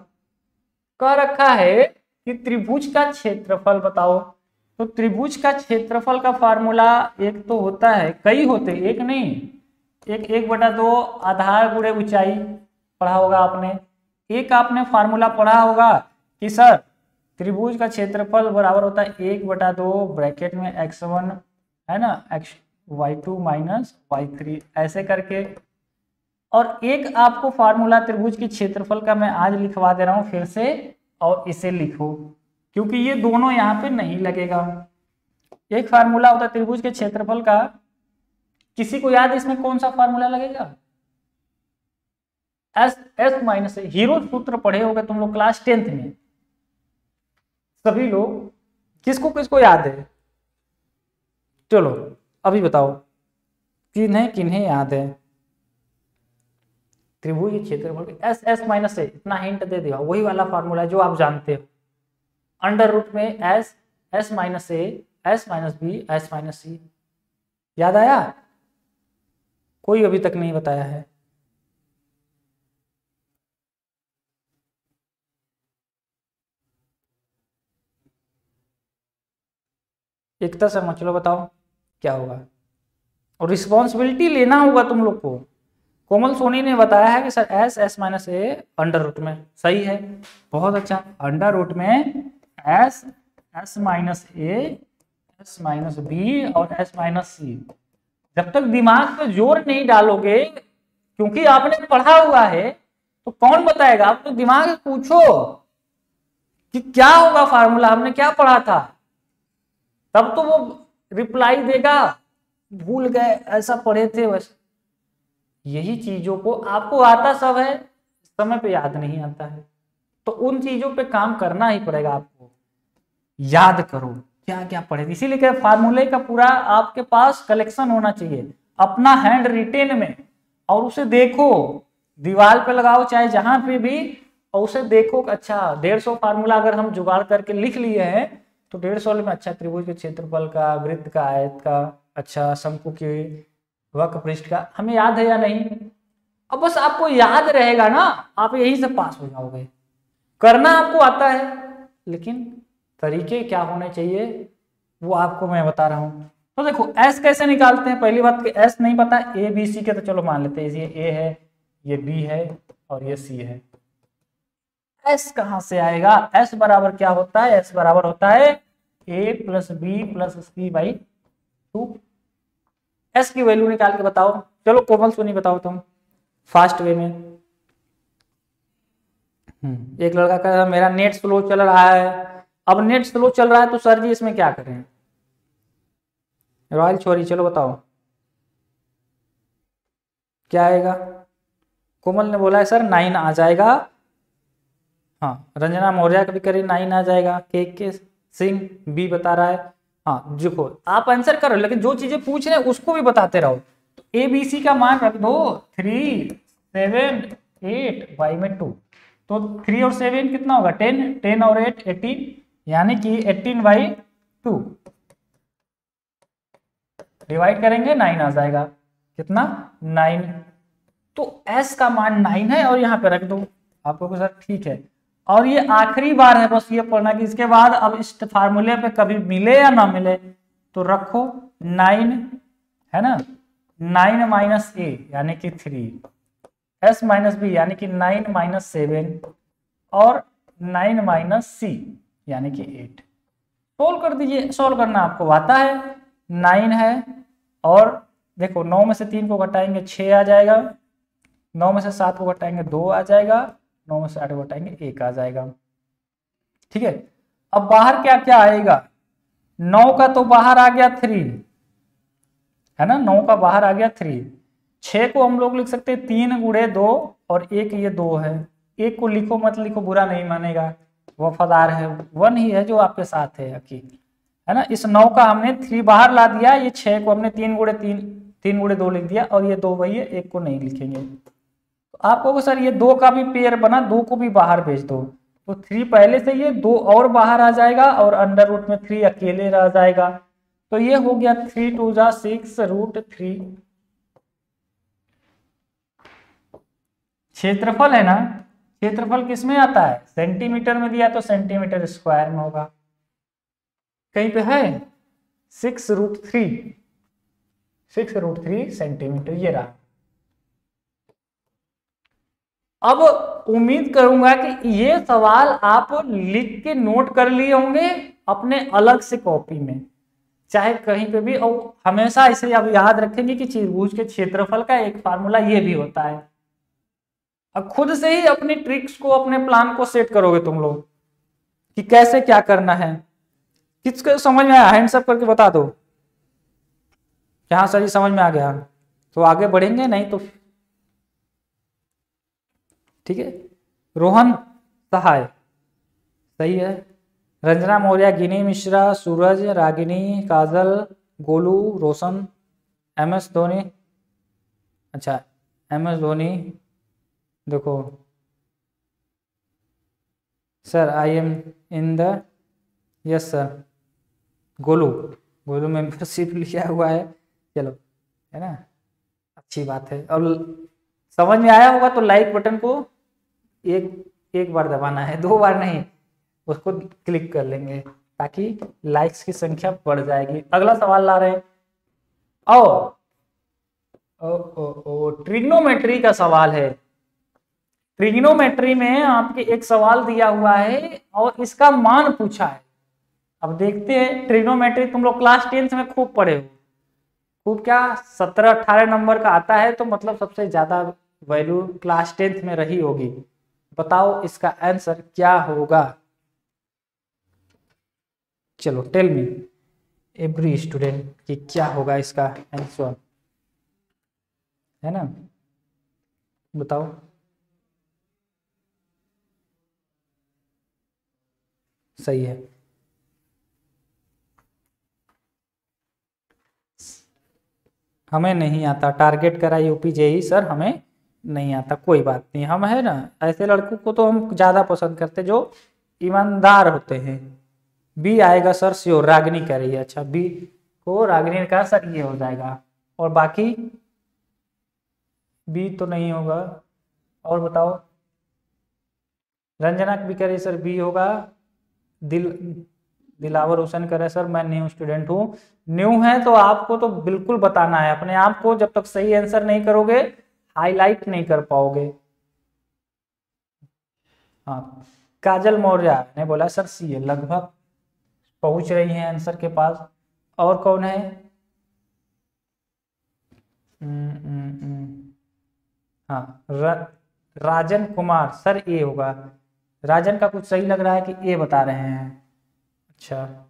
कह रखा है कि त्रिभुज का क्षेत्रफल बताओ। तो त्रिभुज का क्षेत्रफल का फार्मूला एक तो होता है, कई होते, एक नहीं, एक 1/2 आधार गुणे ऊंचाई पढ़ा होगा आपने। एक आपने फार्मूला पढ़ा होगा कि सर त्रिभुज का क्षेत्रफल बराबर होता है 1/2 ब्रैकेट में x1 है ना, y2 माइनस y3 ऐसे करके। और एक आपको फार्मूला त्रिभुज के क्षेत्रफल का मैं आज लिखवा दे रहा हूं फिर से, और इसे लिखो क्योंकि ये दोनों यहाँ पे नहीं लगेगा। एक फार्मूला होता है त्रिभुज के क्षेत्रफल का, किसी को याद है इसमें कौन सा फार्मूला लगेगा? S माइनस, हीरो सूत्र पढ़े होगे तुम लोग क्लास 10th में सभी लोग, किसको किसको याद है? चलो अभी बताओ किन्हें किन्हें याद है। त्रिभुज के क्षेत्रफल S माइनस से, इतना हिंट दे दिया, वही वाला फार्मूला जो आप जानते हो, अंडर रूट में S minus A, S minus B, S minus C. याद आया? कोई अभी तक नहीं बताया है। एकता शर्मा, चलो बताओ क्या होगा, और रिस्पॉन्सिबिलिटी लेना होगा तुम लोग को। कोमल सोनी ने बताया है कि sir S S minus A under root में, सही है, बहुत अच्छा। अंडर रूट में S S minus A S minus B और एस माइनस सी। जब तक दिमाग पे जोर नहीं डालोगे, क्योंकि आपने पढ़ा हुआ है, तो कौन बताएगा? आप तो दिमाग से पूछो कि क्या होगा फार्मूला, हमने क्या पढ़ा था, तब तो वो रिप्लाई देगा भूल गए, ऐसा पढ़े थे वैसे। यही चीजों को आपको आता सब है, समय पे याद नहीं आता है, तो उन चीजों पे काम करना ही पड़ेगा आपको। याद करो क्या क्या पढ़े, इसीलिए क्या फार्मूले का पूरा आपके पास कलेक्शन होना चाहिए अपना हैंड रिटेन में, और उसे देखो, दीवार पे लगाओ चाहे जहां पे भी, और उसे देखो कि अच्छा 150 फार्मूला अगर हम जुगाड़ करके लिख लिए हैं तो 150 में अच्छा त्रिभुज के क्षेत्रफल का, वृत्त का, आयत का, अच्छा शंकु के वक्र पृष्ठ का हमें याद है या नहीं। अब बस आपको याद रहेगा ना, आप यहीं से पास हो जाओगे। करना आपको आता है, लेकिन तरीके क्या होने चाहिए वो आपको मैं बता रहा हूं। तो देखो एस कैसे निकालते हैं, पहली बात कि एस नहीं पता, ए बी सी के तो चलो मान लेते हैं, ये ए है, ये बी है और ये सी है। एस कहां से आएगा? एस बराबर क्या होता है? एस बराबर होता है A plus B plus C by 2। S की वैल्यू निकाल के बताओ। चलो कोमल सोनी बताओ तुम फास्ट वे में। एक लड़का कह रहा मेरा नेट स्लो चल रहा है। अब नेट स्लो चल रहा है तो सर जी इसमें क्या करें? रॉयल छोरी चलो बताओ क्या आएगा? कोमल ने बोला है सर 9 आ जाएगा। हाँ रंजना मौर्य का भी करीब 9 आ जाएगा। के सिंह बी बता रहा है। हाँ देखो आप आंसर करो, लेकिन जो चीजें पूछ रहे हैं उसको भी बताते रहो। तो ए बी सी का मान रख दो 3 7 8 वाई में 2। तो 3 और 7 कितना होगा? 10, 10 और 8 18, यानी कि 18/2 डिवाइड करेंगे 9 आ जाएगा। कितना? 9। तो s का मान 9 है और यहाँ पे रख दो। आपको सर ठीक है, और ये आखिरी बार है बस ये पढ़ना कि इसके बाद अब इस फार्मूले पे कभी मिले या ना मिले तो रखो 9 है ना, 9 माइनस ए यानी कि 3, s माइनस बी यानी कि 9 माइनस 7 और 9 माइनस सी यानी कि 8। सोल्व कर दीजिए, सोल्व करना आपको आता है। 9 है और देखो 9 में से 3 को घटाएंगे 6 आ जाएगा, 9 में से 7 को घटाएंगे 2 आ जाएगा, 9 में से 8 को घटाएंगे 1 आ जाएगा। ठीक है, अब बाहर क्या क्या आएगा? 9 का तो बाहर आ गया 3 है ना, 9 का बाहर आ गया 3। 6 को हम लोग लिख सकते हैं 3 गुणे 2 और 1 ये 2 है। 1 को लिखो मत लिखो बुरा नहीं मानेगा, वफादार है, 1 ही है जो आपके साथ है अकील है ना। इस 9 का हमने 3 बाहर ला दिया, ये 6 को हमने 3 गुणे 2 लिख दिया और ये 2 वही है, 1 को नहीं लिखेंगे। तो आपको सर ये 2 का भी पेयर बना, 2 को भी बाहर भेज दो तो 3 पहले से ये 2 और बाहर आ जाएगा और अंडर रूट में 3 अकेले रह जाएगा। तो ये हो गया 3 2 जा 6 रूट 3। क्षेत्रफल है ना, क्षेत्रफल किसमें आता है? सेंटीमीटर में दिया तो सेंटीमीटर स्क्वायर में होगा। कहीं पे है 6 रूट 3 सेंटीमीटर ये रहा। अब उम्मीद करूंगा कि ये सवाल आप लिख के नोट कर लिए होंगे अपने अलग से कॉपी में, चाहे कहीं पे भी, और हमेशा इसे अब याद रखेंगे कि त्रिभुज के क्षेत्रफल का एक फार्मूला ये भी होता है। अब खुद से ही अपनी ट्रिक्स को, अपने प्लान को सेट करोगे तुम लोग कि कैसे क्या करना है। किसको समझ में आया? हैंड्स अप करके बता दो। क्या सर जी समझ में आ गया तो आगे बढ़ेंगे, नहीं तो ठीक है। रोहन सहाय सही है। रंजना मौर्य, गिनी मिश्रा, सूरज, रागिनी, काजल, गोलू, रोशन, MS धोनी। अच्छा MS धोनी देखो sir I am in the, yes sir. Golu membership लिया हुआ है, चलो है ना, अच्छी बात है। और समझ में आया होगा तो लाइक बटन को एक बार दबाना है, 2 बार नहीं, उसको क्लिक कर लेंगे ताकि लाइक्स की संख्या बढ़ जाएगी। अगला सवाल ला रहे हैं, और ट्रिग्नोमेट्री का सवाल है। ट्रिग्नोमेट्री में आपके एक सवाल दिया हुआ है और इसका मान पूछा है। अब देखते हैं, ट्रिग्नोमेट्री तुम लोग क्लास 10 में खूब पढ़े हो, खूब क्या 17-18 नंबर का आता है, तो मतलब सबसे ज्यादा वैल्यू क्लास 10 में रही होगी। बताओ इसका आंसर क्या होगा। चलो टेल मी एवरी स्टूडेंट कि क्या होगा इसका आंसर, है ना, बताओ। सही है। हमें नहीं आता, टारगेट करा यूपी जेई सर, हमें नहीं आता, कोई बात नहीं, हम है ना ऐसे लड़कों को तो हम ज्यादा पसंद करते जो ईमानदार होते हैं। बी आएगा सर श्योर, रागिनी कह रही है। अच्छा बी को रागिनी का सर ये हो जाएगा, और बाकी बी तो नहीं होगा। और बताओ, रंजना भी कह रही सर बी होगा। दिलावर हुसैन कह रहे सर मैं न्यू स्टूडेंट हूँ। न्यू है तो आपको तो बिल्कुल बताना है अपने आप को, जब तक सही आंसर नहीं करोगे हाईलाइट नहीं कर पाओगे। हाँ, काजल मौर्य ने बोला सर सी है, लगभग पहुंच रही है आंसर के पास। और कौन है? हाँ राजन कुमार सर ए होगा। राजन का कुछ सही लग रहा है कि ए बता रहे हैं। अच्छा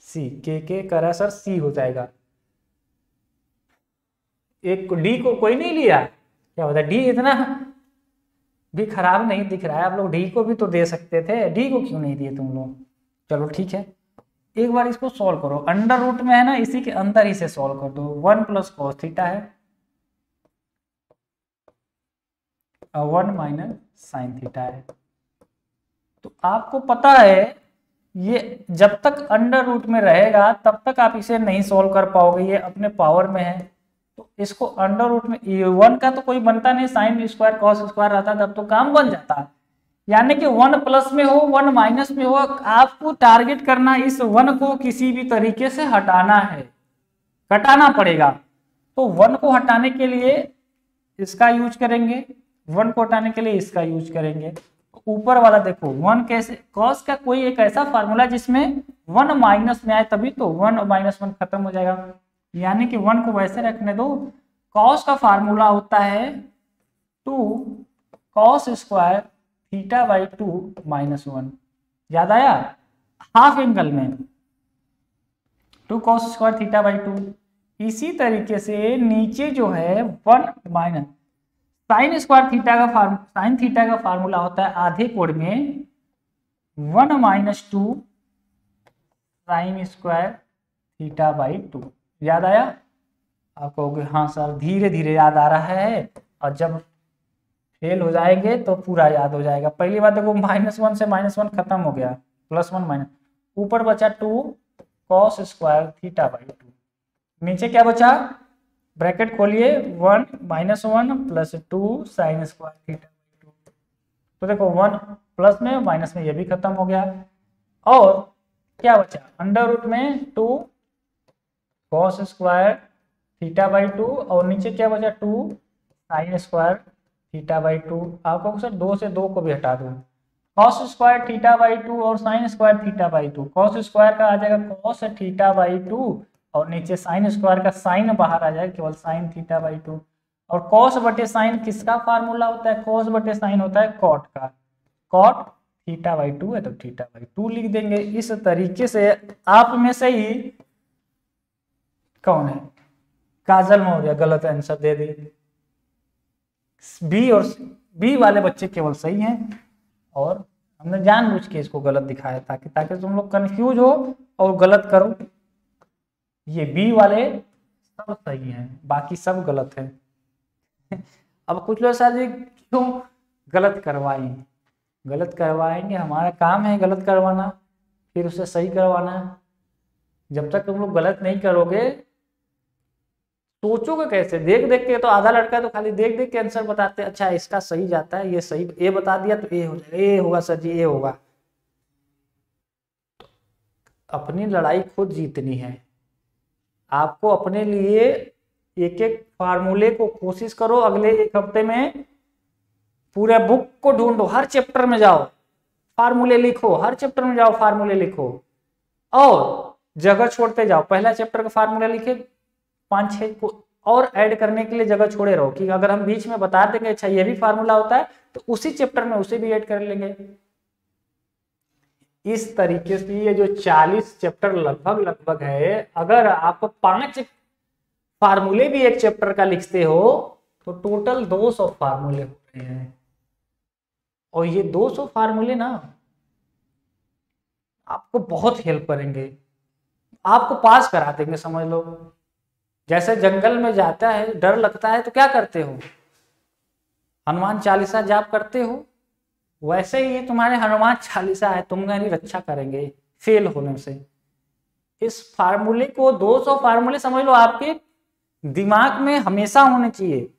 सी, के कह रहा है सर सी हो जाएगा। एक डी को कोई नहीं लिया, क्या होता है डी इतना भी खराब नहीं दिख रहा है, आप लोग डी को भी तो दे सकते थे, डी को क्यों नहीं दिए तुम लोग। चलो ठीक है, एक बार इसको सॉल्व करो, अंडर रूट में है ना, इसी के अंदर ही से सॉल्व कर दो। 1 प्लस कॉस थीटा है, 1 माइनस साइन थीटा है। तो आपको पता है ये जब तक अंडर रूट में रहेगा तब तक आप इसे नहीं सॉल्व कर पाओगे, ये अपने पावर में है। तो इसको अंडर रूट में 1 का तो कोई बनता नहीं, साइन स्क्वायर कॉस स्क्वायर रहता तब तो काम बन जाता। यानी कि 1 प्लस में हो 1 माइनस में हो, आपको टारगेट करना इस 1 को किसी भी तरीके से हटाना है, हटाना पड़ेगा। तो 1 को हटाने के लिए इसका यूज करेंगे, 1 को हटाने के लिए इसका यूज करेंगे। ऊपर वाला देखो 1 कैसे, कॉस का कोई एक ऐसा फार्मूला जिसमें 1 माइनस में आए तभी तो 1 और -1 खत्म हो जाएगा, यानी कि 1 को वैसे रखने दो। कॉस का फार्मूला होता है 2 कॉस स्क्वायर थीटा बाई 2 -1, याद आया, हाफ एंगल में 2 कॉस स्क्वायर थीटा बाई 2। इसी तरीके से नीचे जो है 1 माइनस साइन स्क्वायर थीटा का साइन थीटा का फार्मूला होता है आधे कोण में 1 minus 2 sine square theta by 2, याद आया। आप कहोगे हाँ सर धीरे धीरे याद आ रहा है, और जब फेल हो जाएंगे तो पूरा याद हो जाएगा। पहली बात देखो -1 से -1 खत्म हो गया, +1 माइनस, ऊपर बचा 2 कॉस स्क्वायर थीटा बाई 2, नीचे क्या बचा, ब्रैकेट खोलिए 1 -1 plus 2 sine square theta by 2। तो देखो 1 प्लस में माइनस में ये भी खत्म हो गया, और क्या बचा अंडर रूट में 2 कॉस स्क्वायर थीटा बाई 2, और नीचे क्या बचा 2 साइन स्क्वायर थीटा बाई 2। आपको सर 2 से 2 को भी हटा दो, कॉस स्क्वायर थीटा बाई 2 और sine square theta by 2, cos square का आ जाएगा कॉस थीटा बाई 2, और नीचे साइन स्क्वायर का साइन बाहर आ जाएगा, केवल साइन थीटा बाई 2। और कॉस बटे साइन किसका फार्मूला होता है, कॉस बटे साइन होता है कॉट का, कॉट थीटा बाई 2 है तो थीटा बाई 2 लिख देंगे। इस तरीके से आप में से ही कौन है, काजल मौर्य गलत आंसर दे दी, बी और बी वाले बच्चे केवल सही हैं, और हमने जानबूझ के इसको गलत दिखाया ताकि ताकि तुम लोग कंफ्यूज हो और गलत करो। ये बी वाले सब सही हैं, बाकी सब गलत है। अब कुछ लोग सर जी क्यों गलत करवाएं, गलत करवाएंगे, हमारा काम है गलत करवाना, फिर उसे सही करवाना। जब तक तुम लोग गलत नहीं करोगे सोचोगे कैसे, देख देख के, तो आधा लड़का तो खाली देख देख के आंसर बताते हैं, अच्छा इसका सही जाता है, ये सही ए बता दिया तो ए हो जाएगा, ए होगा सर जी ए होगा। अपनी लड़ाई खुद जीतनी है, आपको अपने लिए एक एक फार्मूले को कोशिश करो, अगले एक हफ्ते में पूरे बुक को ढूंढो, हर चैप्टर में जाओ, फार्मूले लिखो, हर चैप्टर में जाओ फार्मूले लिखो और जगह छोड़ते जाओ। पहला चैप्टर का फार्मूला लिखे, 5-6 को और ऐड करने के लिए जगह छोड़े रहो कि अगर हम बीच में बता देंगे अच्छा ये भी फार्मूला होता है तो उसी चैप्टर में उसे भी ऐड कर लेंगे। इस तरीके से ये जो 40 चैप्टर लगभग है, अगर आप 5 फार्मूले भी एक चैप्टर का लिखते हो तो टोटल 200 फार्मूले हो रहे हैं। और ये 200 फार्मूले ना आपको बहुत हेल्प करेंगे, आपको पास करा देंगे समझ लो। जैसे जंगल में जाता है, डर लगता है तो क्या करते हो, हनुमान चालीसा जाप करते हो, वैसे ही ये तुम्हारे हनुमान चालीसा है, तुम्हारी रक्षा करेंगे फेल होने से। इस फार्मूले को 200 फार्मूले समझ लो आपके दिमाग में हमेशा होने चाहिए।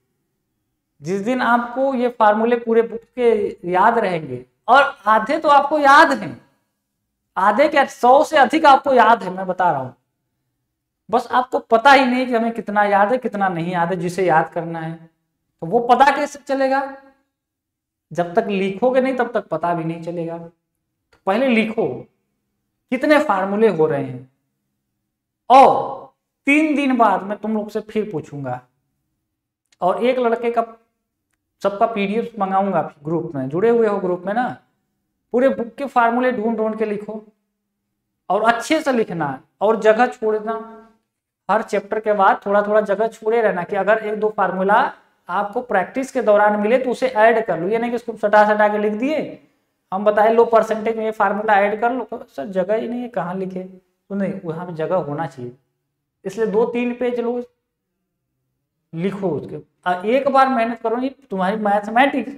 जिस दिन आपको ये फार्मूले पूरे बुक के याद रहेंगे, और आधे तो आपको याद हैं, आधे क्या 100 से अधिक आपको याद है, मैं बता रहा हूं, बस आपको पता ही नहीं कि हमें कितना याद है कितना नहीं याद है। जिसे याद करना है तो वो पता कैसे चलेगा, जब तक लिखोगे नहीं तब तक पता भी नहीं चलेगा। तो पहले लिखो कितने फार्मूले हो रहे हैं, और 3 दिन बाद मैं तुम लोग से फिर पूछूंगा, और एक लड़के का सबका पीडीएफ मंगाऊंगा ग्रुप में, जुड़े हुए हो ग्रुप में ना, पूरे बुक के फार्मूले ढूंढ ढूंढ के लिखो और अच्छे से लिखना है, और जगह छोड़ना, हर चैप्टर के बाद थोड़ा थोड़ा जगह छोड़े रहना कि अगर 1-2 फार्मूला आपको प्रैक्टिस के दौरान मिले तो उसे ऐड कर लो। ये नहीं कि उसको सटा सटा के लिख दिए, हम बताए लो परसेंटेज में ये फार्मूला ऐड कर लो, तो सर जगह ही नहीं है कहाँ लिखे, तो नहीं, वहां पे जगह होना चाहिए। इसलिए 2-3 पेज लो, लिखो उसके, एक बार मेहनत करो, ये तुम्हारी मैथमेटिक्स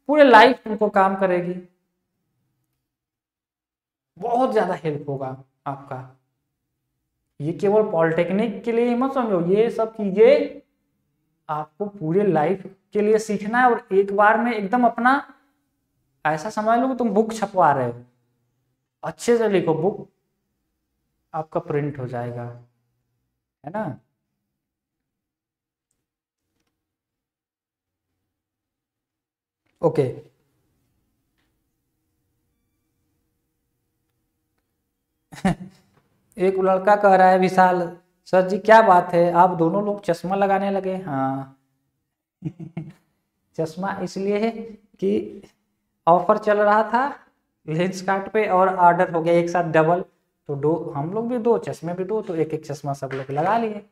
पूरे लाइफ तुमको काम करेगी, बहुत ज्यादा हेल्प होगा आपका। ये केवल पॉलिटेक्निक के लिए मत समझो, ये सब चीजें आपको पूरे लाइफ के लिए सीखना है। और एक बार में एकदम अपना ऐसा समझ लो कि तुम बुक छपवा रहे हो, अच्छे से लिखो, बुक आपका प्रिंट हो जाएगा, है ना। ओके एक लड़का कह रहा है विशाल सर जी क्या बात है आप दोनों लोग चश्मा लगाने लगे। हाँ चश्मा इसलिए है कि ऑफर चल रहा था लेंस कार्ट पे और ऑर्डर हो गया एक साथ डबल, तो दो हम लोग भी 2 चश्मे भी 2, तो एक एक चश्मा सब लोग लगा लिए,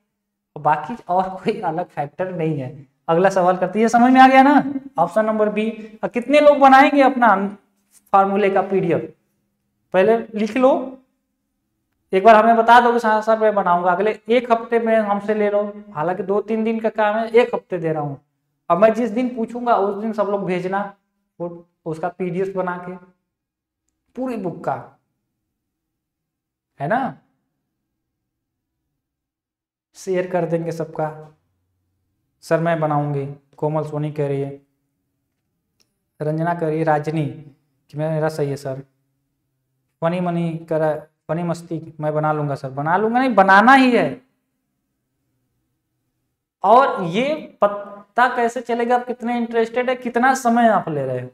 और बाकी और कोई अलग फैक्टर नहीं है। अगला सवाल करती है, समझ में आ गया ना, ऑप्शन नंबर बी। कितने लोग बनाएंगे अपना फार्मूले का पीडीएफ, पहले लिख लो, एक बार हमें बता दो कि सर मैं बनाऊंगा, अगले एक हफ्ते में हमसे ले लो, हालांकि 2-3 दिन का काम है, 1 हफ्ते दे रहा हूँ। अब मैं जिस दिन पूछूंगा उस दिन सब लोग भेजना वो उसका पीडीएफ बना के पूरी बुक का, है ना, शेयर कर देंगे सबका। सर मैं बनाऊंगी, कोमल सोनी कह रही है, रंजना कह रही है, राजनी कि मेरा सही है सर, फनी मनी कर फनी मस्ती मैं बना लूंगा सर, बना लूंगा नहीं, बनाना ही है। और ये पता कैसे चलेगा आप कितने इंटरेस्टेड है, कितना समय आप ले रहे हो।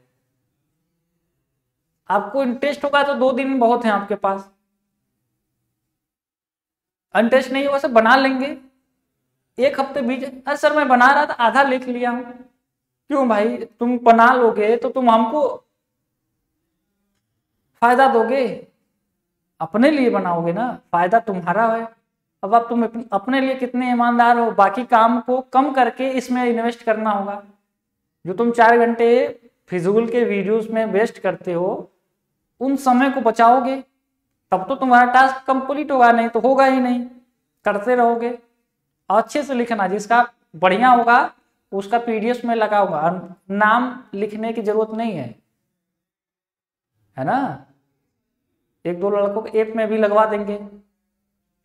आपको इंटरेस्ट होगा तो 2 दिन बहुत है आपके पास, इंटरेस्ट नहीं होगा सर बना लेंगे 1 हफ्ते बीच, अरे सर मैं बना रहा था आधा लिख लिया हूं, क्यों भाई, तुम बना लोगे तो तुम हमको फायदा दोगे, अपने लिए बनाओगे ना, फायदा तुम्हारा है। अब आप तुम अपने लिए कितने ईमानदार हो, बाकी काम को कम करके इसमें इन्वेस्ट करना होगा। जो तुम 4 घंटे फिजूल के वीडियोस में वेस्ट करते हो, उन समय को बचाओगे तब तो तुम्हारा टास्क कंप्लीट होगा, नहीं तो होगा ही नहीं, करते रहोगे। अच्छे से लिखना, जिसका बढ़िया होगा उसका पीडीएफ में लगा होगा, नाम लिखने की जरूरत नहीं है ना। 1-2 लड़कों को ऐप में भी लगवा देंगे,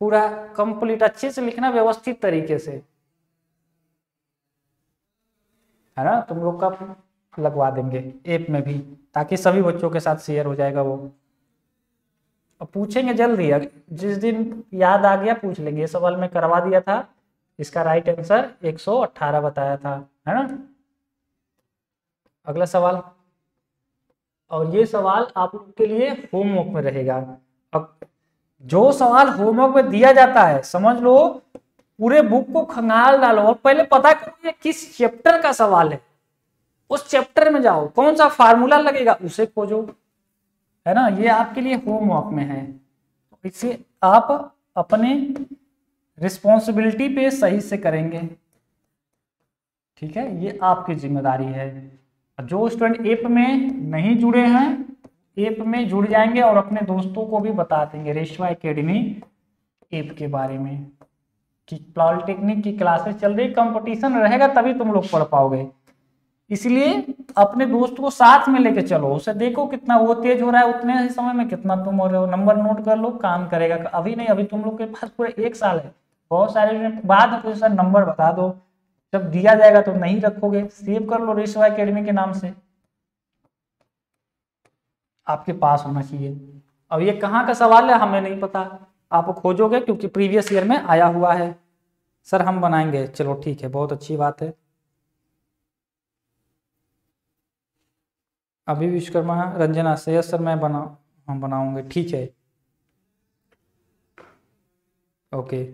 पूरा कंप्लीट अच्छे से लिखना व्यवस्थित तरीके से, है ना, तुम लोग का लगवा देंगे ऐप में भी, ताकि सभी बच्चों के साथ शेयर हो जाएगा वो। अब पूछेंगे जल्दी, जिस दिन याद आ गया पूछ लेंगे। ये सवाल मैं करवा दिया था, इसका राइट आंसर 118 बताया था, है ना। अगला सवाल, और ये सवाल आप लोग के लिए होमवर्क में रहेगा। अब जो सवाल होमवर्क में दिया जाता है, समझ लो पूरे बुक को खंगाल डालो और पहले पता करो ये किस चैप्टर का सवाल है। उस चैप्टर में जाओ, कौन सा फार्मूला लगेगा उसे खोजो, है ना। ये आपके लिए होमवर्क में है, इसे आप अपने रिस्पॉन्सिबिलिटी पे सही से करेंगे, ठीक है। ये आपकी जिम्मेदारी है। जो स्टूडेंट एप में नहीं जुड़े हैं, एप में जुड़ जाएंगे और अपने दोस्तों को भी बता देंगे रेशवा एकेडमी एप के बारे में कि पॉलिटेक्निक की क्लासेस चल रही, कंपटीशन रहेगा तभी तुम लोग पढ़ पाओगे। इसलिए अपने दोस्त को साथ में लेके चलो, उसे देखो कितना वो तेज हो रहा है, उतने ही समय में कितना तुम हो रहे हो, नंबर नोट कर लो, काम करेगा। अभी नहीं, अभी तुम लोग के पास पूरे 1 साल है। बहुत सारे बाद में सर नंबर बता दो, जब दिया जाएगा तो नहीं रखोगे, सेव कर लो रेशवा एकेडमी के नाम से, आपके पास होना चाहिए। अब ये कहाँ का सवाल है हमें नहीं पता, आप खोजोगे क्योंकि प्रीवियस ईयर में आया हुआ है। सर हम बनाएंगे, चलो ठीक है, बहुत अच्छी बात है। अभी विश्वकर्मा, रंजना से, यस सर मैं हम बनाऊंगे, ठीक है, ओके।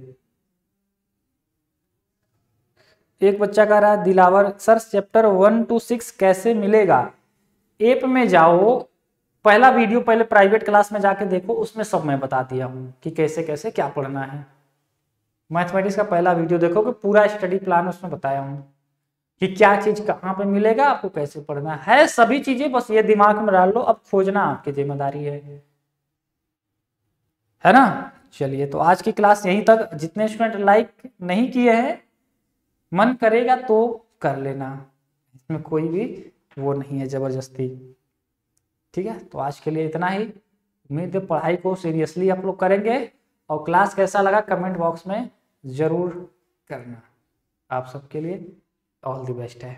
एक बच्चा कह रहा है दिलावर सर चैप्टर 1 to 6 कैसे मिलेगा। एप में जाओ, पहला वीडियो पहले प्राइवेट क्लास में जाके देखो, उसमें सब मैं बता दिया हूँ कि कैसे कैसे क्या पढ़ना है। मैथमेटिक्स का पहला वीडियो देखो कि पूरा स्टडी प्लान उसमें बताया हूँ कि क्या चीज कहाँ पे मिलेगा, आपको कैसे पढ़ना है, सभी चीजें बस ये दिमाग में डाल लो। अब खोजना आपकी जिम्मेदारी है ना। चलिए, तो आज की क्लास यहीं तक। जितने स्टूडेंट लाइक नहीं किए हैं, मन करेगा तो कर लेना, इसमें कोई भी वो नहीं है जबरदस्ती, ठीक है। तो आज के लिए इतना ही। उम्मीद है पढ़ाई को सीरियसली आप लोग करेंगे, और क्लास कैसा लगा कमेंट बॉक्स में जरूर करना। आप सबके लिए ऑल द बेस्ट है।